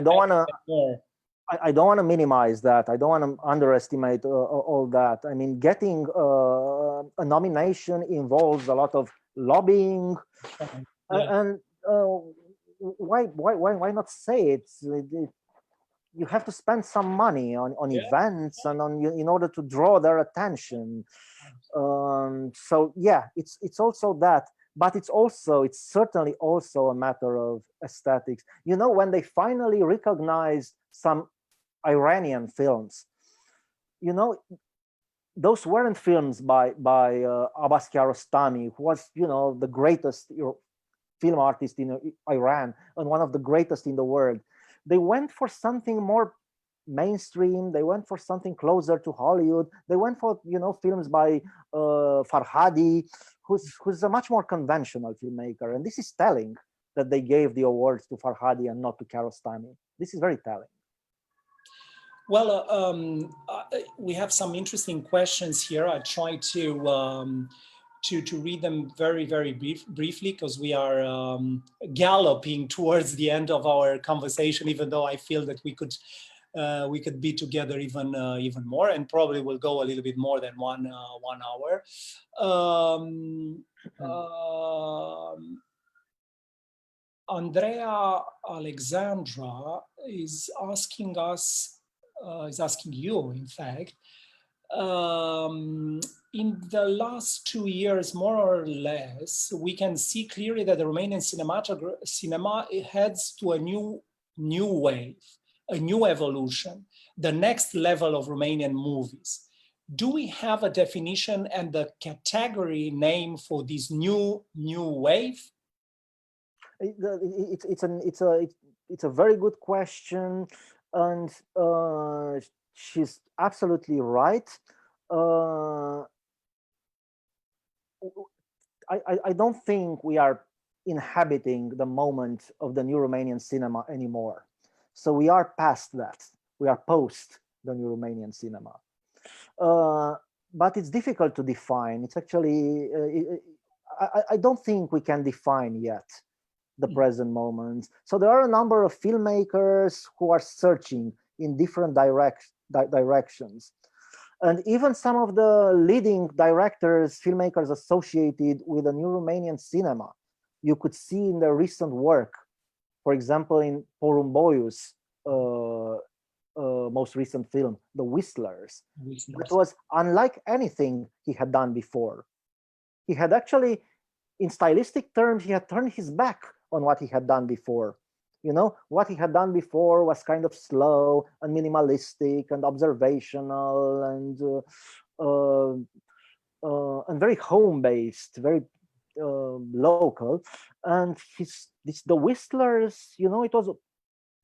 want to minimize that. I don't want to underestimate all that. I mean, getting a nomination involves a lot of lobbying, and why not say it? You have to spend some money on events and in order to draw their attention. So yeah, it's also that, but it's certainly also a matter of aesthetics. You know, when they finally recognized some Iranian films, you know, those weren't films by Abbas Kiarostami, who was, you know, the greatest film artist in Iran and one of the greatest in the world. They went for something more mainstream. They went for something closer to Hollywood. They went for, you know, films by Farhadi, who's a much more conventional filmmaker. And this is telling that they gave the awards to Farhadi and not to Kiarostami. This is very telling. Well, we have some interesting questions here. I try to read them very briefly, because we are galloping towards the end of our conversation, even though I feel that we could be together even more, and probably will go a little bit more than 1 hour. Andrea Alexandra is asking you, in fact, in the last 2 years, more or less, we can see clearly that the Romanian cinema heads to a new wave, a new evolution, the next level of Romanian movies. Do we have a definition and a category name for this new wave? It's a very good question, and she's absolutely right. I don't think we are inhabiting the moment of the new Romanian cinema anymore. So we are past that. We are post the new Romanian cinema. But it's difficult to define. It's actually, I don't think we can define yet the present moment. So there are a number of filmmakers who are searching in different directions. And even some of the leading directors, filmmakers associated with the new Romanian cinema, you could see in their recent work, for example, in Porumboiu's most recent film, The Whistlers. It was unlike anything he had done before. He had actually, in stylistic terms, he had turned his back on what he had done before. You know, what he had done before was kind of slow and minimalistic and observational and very home-based, very local. And The Whistlers, you know, it was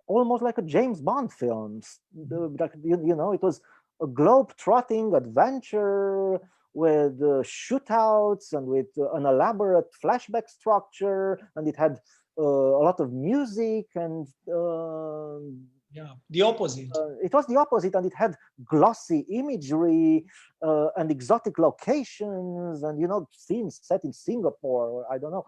almost like a James Bond film. You know, it was a globe-trotting adventure with shootouts and with an elaborate flashback structure, and it had a lot of music, and the opposite. It was the opposite, and it had glossy imagery and exotic locations, and, you know, scenes set in Singapore, or I don't know,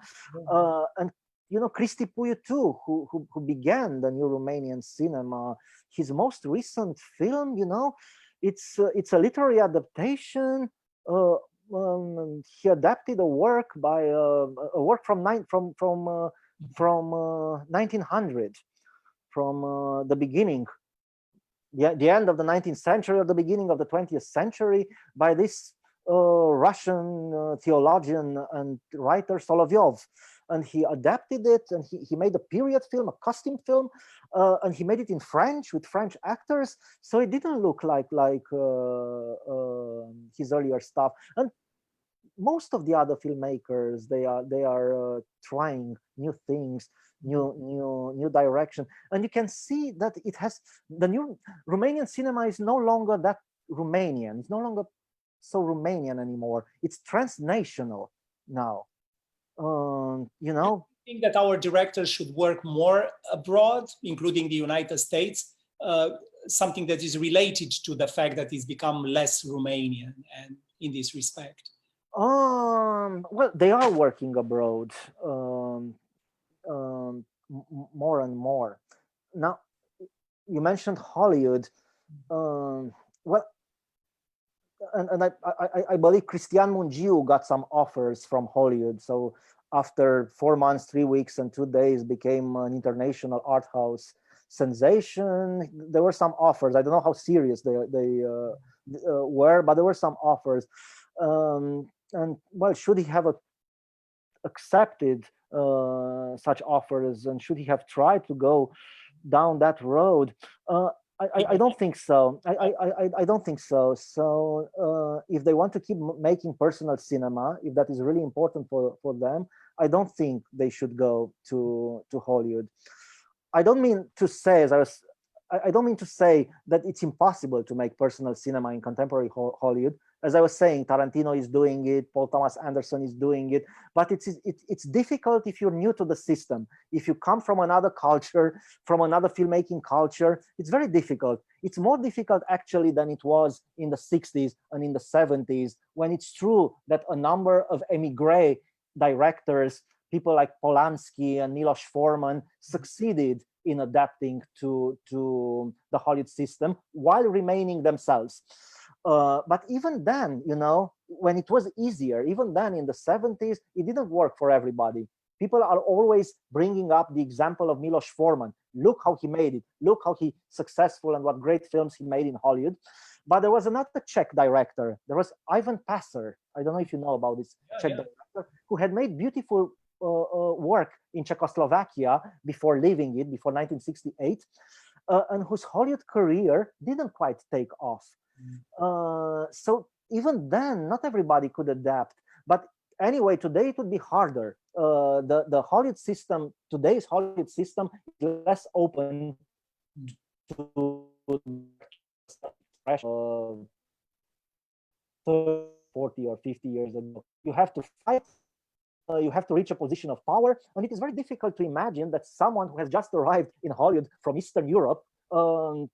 and, you know, Cristi Puiu too, who began the new Romanian cinema. His most recent film, you know, it's a literary adaptation. He adapted a work by a work from 1900, from the beginning, the end of the 19th century or the beginning of the 20th century, by this Russian theologian and writer Solovyov. And he adapted it, and he made a period film, a costume film, and he made it in French with French actors. So it didn't look like his earlier stuff. And most of the other filmmakers, they are trying new things, new direction, and you can see that it has, the new Romanian cinema is no longer that Romanian. It's no longer so Romanian anymore. It's transnational now. You know, I think that our directors should work more abroad, including the United States, something that is related to the fact that it's become less Romanian, and in this respect. Well, they are working abroad more and more. Now, you mentioned Hollywood. Well, and I believe Cristian Mungiu got some offers from Hollywood. So after 4 months, 3 weeks, and 2 days, became an international art house sensation. There were some offers. I don't know how serious they were, but there were some offers. And well, should he have accepted such offers, and should he have tried to go down that road? I don't think so. I don't think so. So if they want to keep making personal cinema, if that is really important for them, I don't think they should go to Hollywood. I don't mean to say, as I don't mean to say that it's impossible to make personal cinema in contemporary Hollywood. As I was saying, Tarantino is doing it, Paul Thomas Anderson is doing it, but it's difficult if you're new to the system. If you come from another culture, from another filmmaking culture, it's very difficult. It's more difficult actually than it was in the 60s and in the 70s, when it's true that a number of emigre directors, people like Polanski and Milos Forman, succeeded in adapting to the Hollywood system while remaining themselves. But even then, you know, when it was easier, even then in the 70s, it didn't work for everybody. People are always bringing up the example of Milos Forman. Look how he made it. Look how he successful and what great films he made in Hollywood. But there was another Czech director. There was Ivan Passer. I don't know if you know about this Czech director, who had made beautiful work in Czechoslovakia before leaving it, before 1968, and whose Hollywood career didn't quite take off. So even then, not everybody could adapt. But anyway, today it would be harder. The Hollywood system, today's Hollywood system, is less open to 40 or 50 years ago. You have to fight. You have to reach a position of power, and it is very difficult to imagine that someone who has just arrived in Hollywood from Eastern Europe, on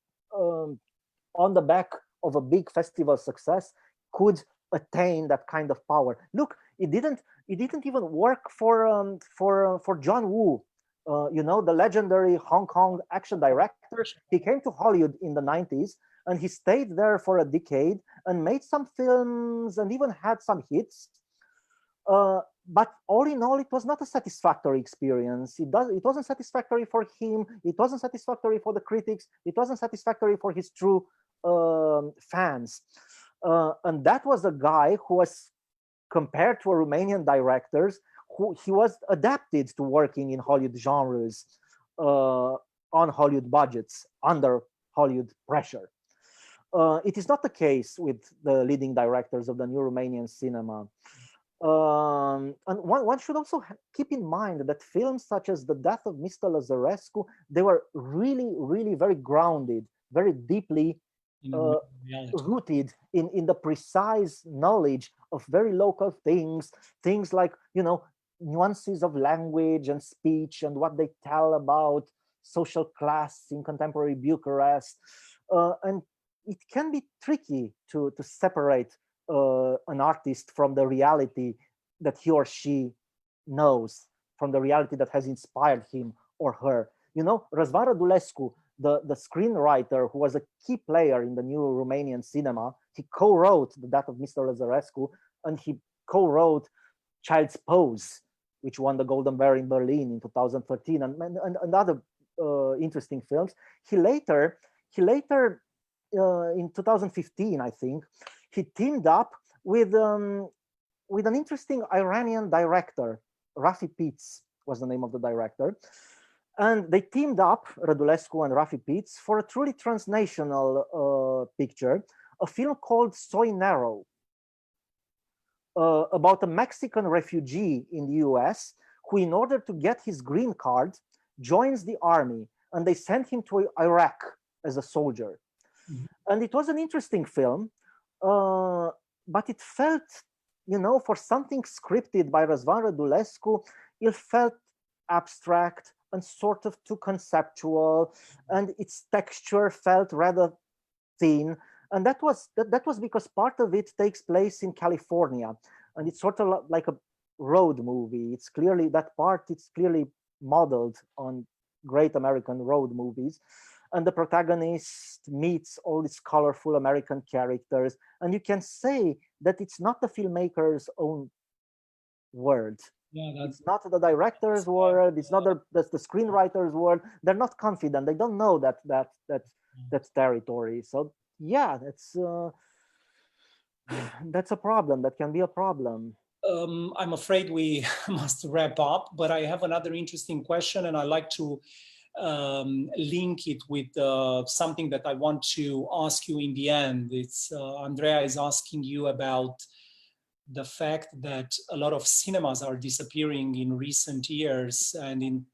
the back of a big festival success, could attain that kind of power. Look, it didn't even work for John Woo, you know, the legendary Hong Kong action director. He came to Hollywood in the 90s, and he stayed there for a decade and made some films and even had some hits. But all in all, it was not a satisfactory experience. It wasn't satisfactory for him. It wasn't satisfactory for the critics. It wasn't satisfactory for his true fans. And that was a guy who was compared to Romanian directors, who he was adapted to working in Hollywood genres, on Hollywood budgets, under Hollywood pressure. It is not the case with the leading directors of the new Romanian cinema. And one should also keep in mind that films such as The Death of Mr. Lazarescu, they were really, really very grounded, very deeply rooted in the precise knowledge of very local things like, you know, nuances of language and speech and what they tell about social class in contemporary Bucharest. And it can be tricky to separate an artist from the reality that he or she knows, from the reality that has inspired him or her. You know, Răzvan Radulescu, the screenwriter who was a key player in the new Romanian cinema, he co-wrote The Death of Mr. Lazarescu, and he co-wrote Child's Pose, which won the Golden Bear in Berlin in 2013, and other interesting films. He later in 2015, I think, he teamed up with an interesting Iranian director. Rafi Pitz was the name of the director. And they teamed up, Radulescu and Rafi Pitz, for a truly transnational picture, a film called Soy Narrow, about a Mexican refugee in the US who, in order to get his green card, joins the army, and they sent him to Iraq as a soldier. Mm-hmm. And it was an interesting film, but it felt, you know, for something scripted by Răzvan Radulescu, it felt abstract and sort of too conceptual, and its texture felt rather thin. And that was because part of it takes place in California, and it's sort of like a road movie. It's clearly, that part, it's clearly modeled on great American road movies. And the protagonist meets all these colorful American characters, and you can say that it's not the filmmaker's own word. Yeah, it's not the director's word. It's not the screenwriter's word. They're not confident. They don't know that territory. So yeah, That's a problem. That can be a problem. I'm afraid we must wrap up, but I have another interesting question, and I like to link it with something that I want to ask you in the end. It's Andrea is asking you about the fact that a lot of cinemas are disappearing in recent years, and in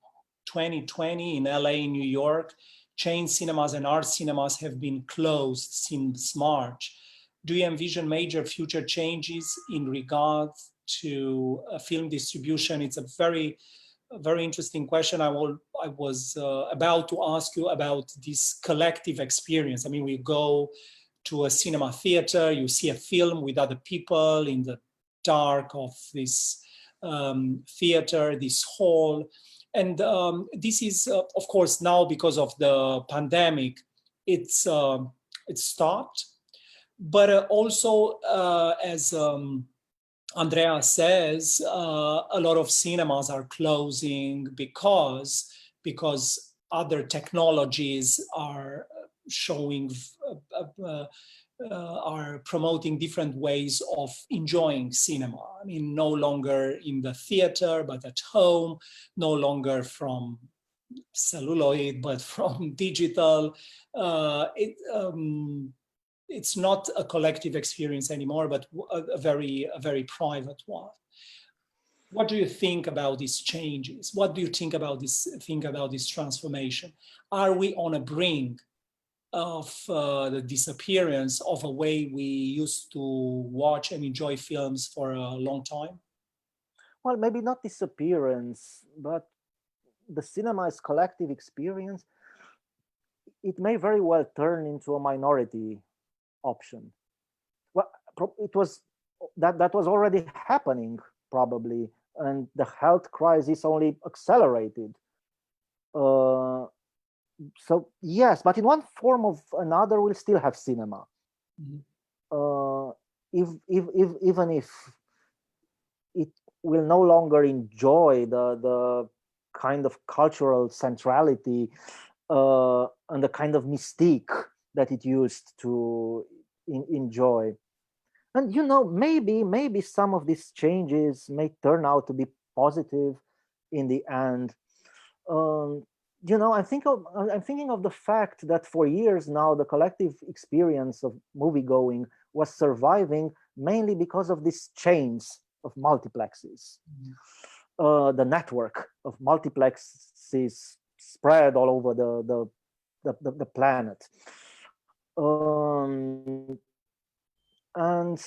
2020 in LA, New York, chain cinemas and art cinemas have been closed since March. Do you envision major future changes in regards to film distribution? It's a very interesting question. I was about to ask you about this collective experience. I mean, we go to a cinema theater, you see a film with other people in the dark of this theater, this hall. And this is, of course, now because of the pandemic, it's stopped. But also, as Andrea says, a lot of cinemas are closing because other technologies are showing, are promoting different ways of enjoying cinema. I mean, no longer in the theater, but at home, no longer from celluloid, but from digital. It's not a collective experience anymore, but a very private one. What do you think about these changes? What do you think about this transformation? Are we on a brink of the disappearance of a way we used to watch and enjoy films for a long time? Well, maybe not disappearance, but the cinema's collective experience, it may very well turn into a minority option. Well, it was that was already happening probably, and the health crisis only accelerated. Uh, so yes, but in one form or another, we'll still have cinema. Mhm. Even if it will no longer enjoy the kind of cultural centrality and the kind of mystique that it used to enjoy. And maybe some of these changes may turn out to be positive in the end. Um, I'm thinking of the fact that for years now the collective experience of movie going was surviving mainly because of these chains of multiplexes. The network of multiplexes spread all over the planet. And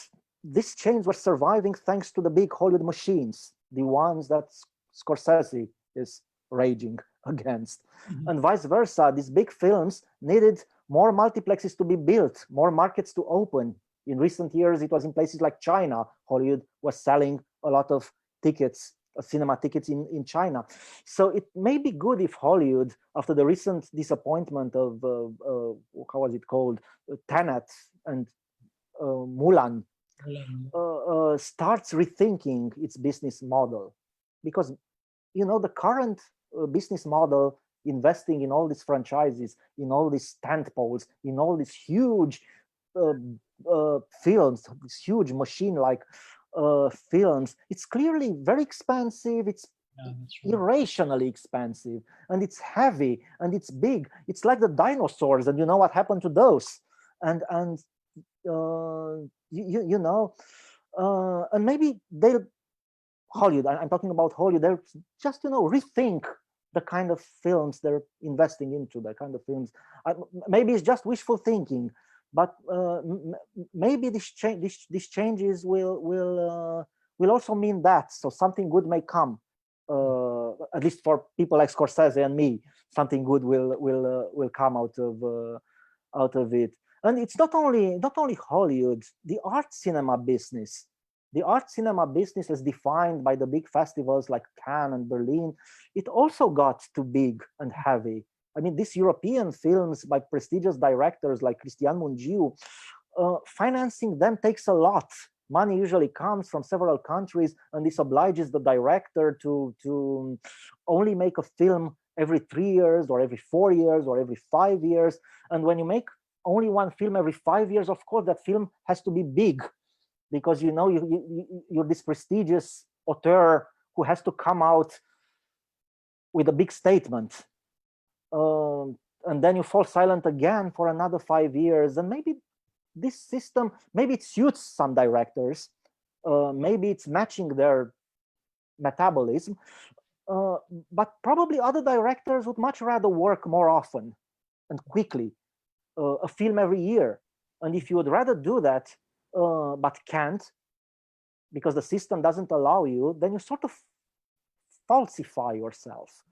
these chains were surviving thanks to the big Hollywood machines, the ones that Scorsese is raging against. Mhm. And vice versa, these big films needed more multiplexes to be built, more markets to open. In recent years, it was in places like China. Hollywood was selling a lot of tickets, cinema tickets in China. So it may be good if Hollywood, after the recent disappointment of, how was it called, Tenet and Mulan, starts rethinking its business model. Because, the current business model, investing in all these franchises, in all these tent poles, in all these huge films, this huge machine-like films, it's clearly very expensive. It's Yeah, that's right. irrationally expensive, and it's heavy, and it's big. It's like the dinosaurs, and you know what happened to those. And and maybe they'll Hollywood. I'm talking about Hollywood. They're just rethink the kind of films they're investing into. The kind of films. Maybe it's just wishful thinking, but maybe these changes will also mean that. So something good may come. At least for people like Scorsese and me, something good will come out of it. And it's not only Hollywood. The art cinema business as defined by the big festivals like Cannes and Berlin, it also got too big and heavy. I mean, these European films by prestigious directors like Cristian Mungiu, financing them takes a lot. Money usually comes from several countries, and this obliges the director to only make a film every 3 years or every 4 years or every 5 years. And when you make only one film every 5 years, of course, that film has to be big. because you're this prestigious author who has to come out with a big statement, and then you fall silent again for another 5 years. And maybe this system, maybe it suits some directors, maybe it's matching their metabolism, but probably other directors would much rather work more often and quickly, a film every year. And if you would rather do that, but can't, because the system doesn't allow you, then you sort of falsify yourself,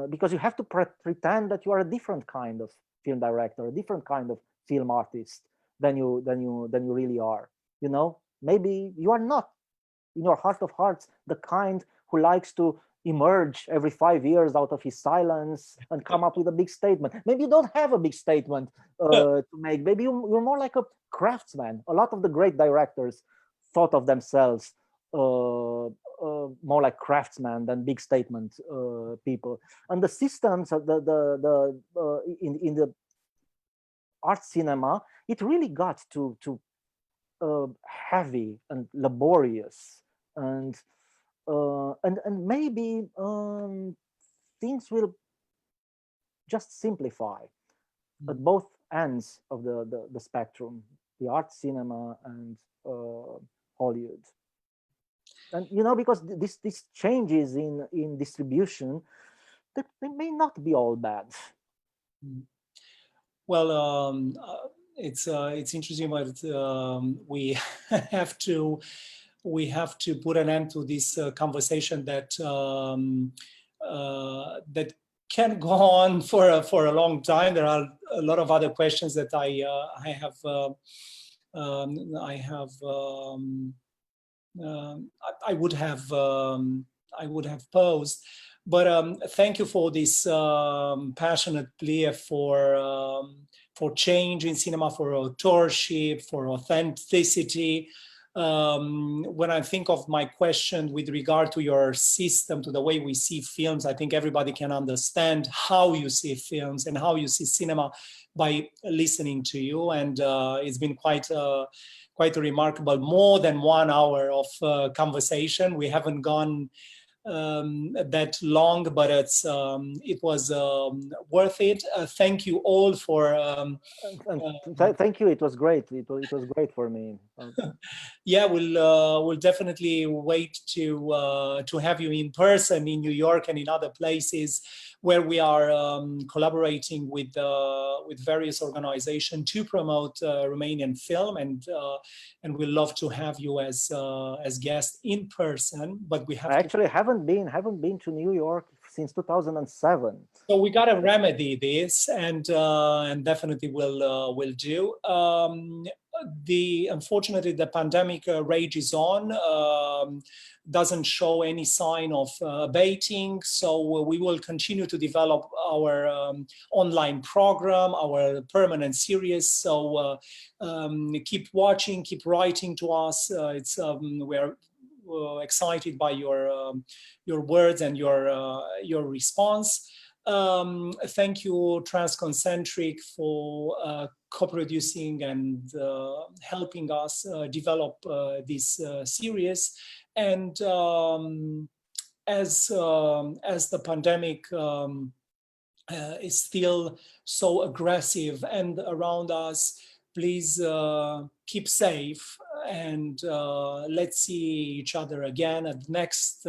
because you have to pretend that you are a different kind of film director, a different kind of film artist than you really are. Maybe you are not, in your heart of hearts, the kind who likes to emerge every 5 years out of his silence and come up with a big statement. Maybe you don't have a big statement to make. Maybe you're more like a craftsman. A lot of the great directors thought of themselves more like craftsmen than big statement people. And the systems, in the art cinema, it really got to heavy and laborious, and maybe things will just simplify at both ends of the spectrum, the art cinema and Hollywood. And because these changes in distribution, they may not be all bad. Well, it's interesting, but we have to put an end to this conversation that that can go on for a long time. There are a lot of other questions that I would have posed, but thank you for this passionate plea for change in cinema, for authorship, for authenticity. When I think of my question with regard to your system, to the way we see films, I think everybody can understand how you see films and how you see cinema by listening to you. And it's been quite a remarkable, more than 1 hour of conversation. We haven't gone that long, but it was worth it. Thank you all for thank you. It was great. It was great for me. Yeah, we'll definitely wait to have you in person in New York and in other places where we are collaborating with various organizations to promote Romanian film, and we'd love to have you as guest in person. But we have haven't been to New York since 2007. So we got to remedy this, and definitely will do. Unfortunately, the pandemic rages on, doesn't show any sign of abating. So we will continue to develop our online program, our permanent series. So keep watching, keep writing to us. We're excited by your words and your response. Thank you, Transconcentric, for co-producing and helping us develop this series. And as the pandemic is still so aggressive and around us, please keep safe, and let's see each other again at the next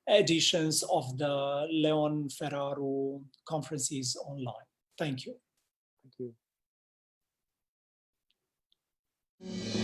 editions of the Leon Feraru conferences online. Thank you. Thank you.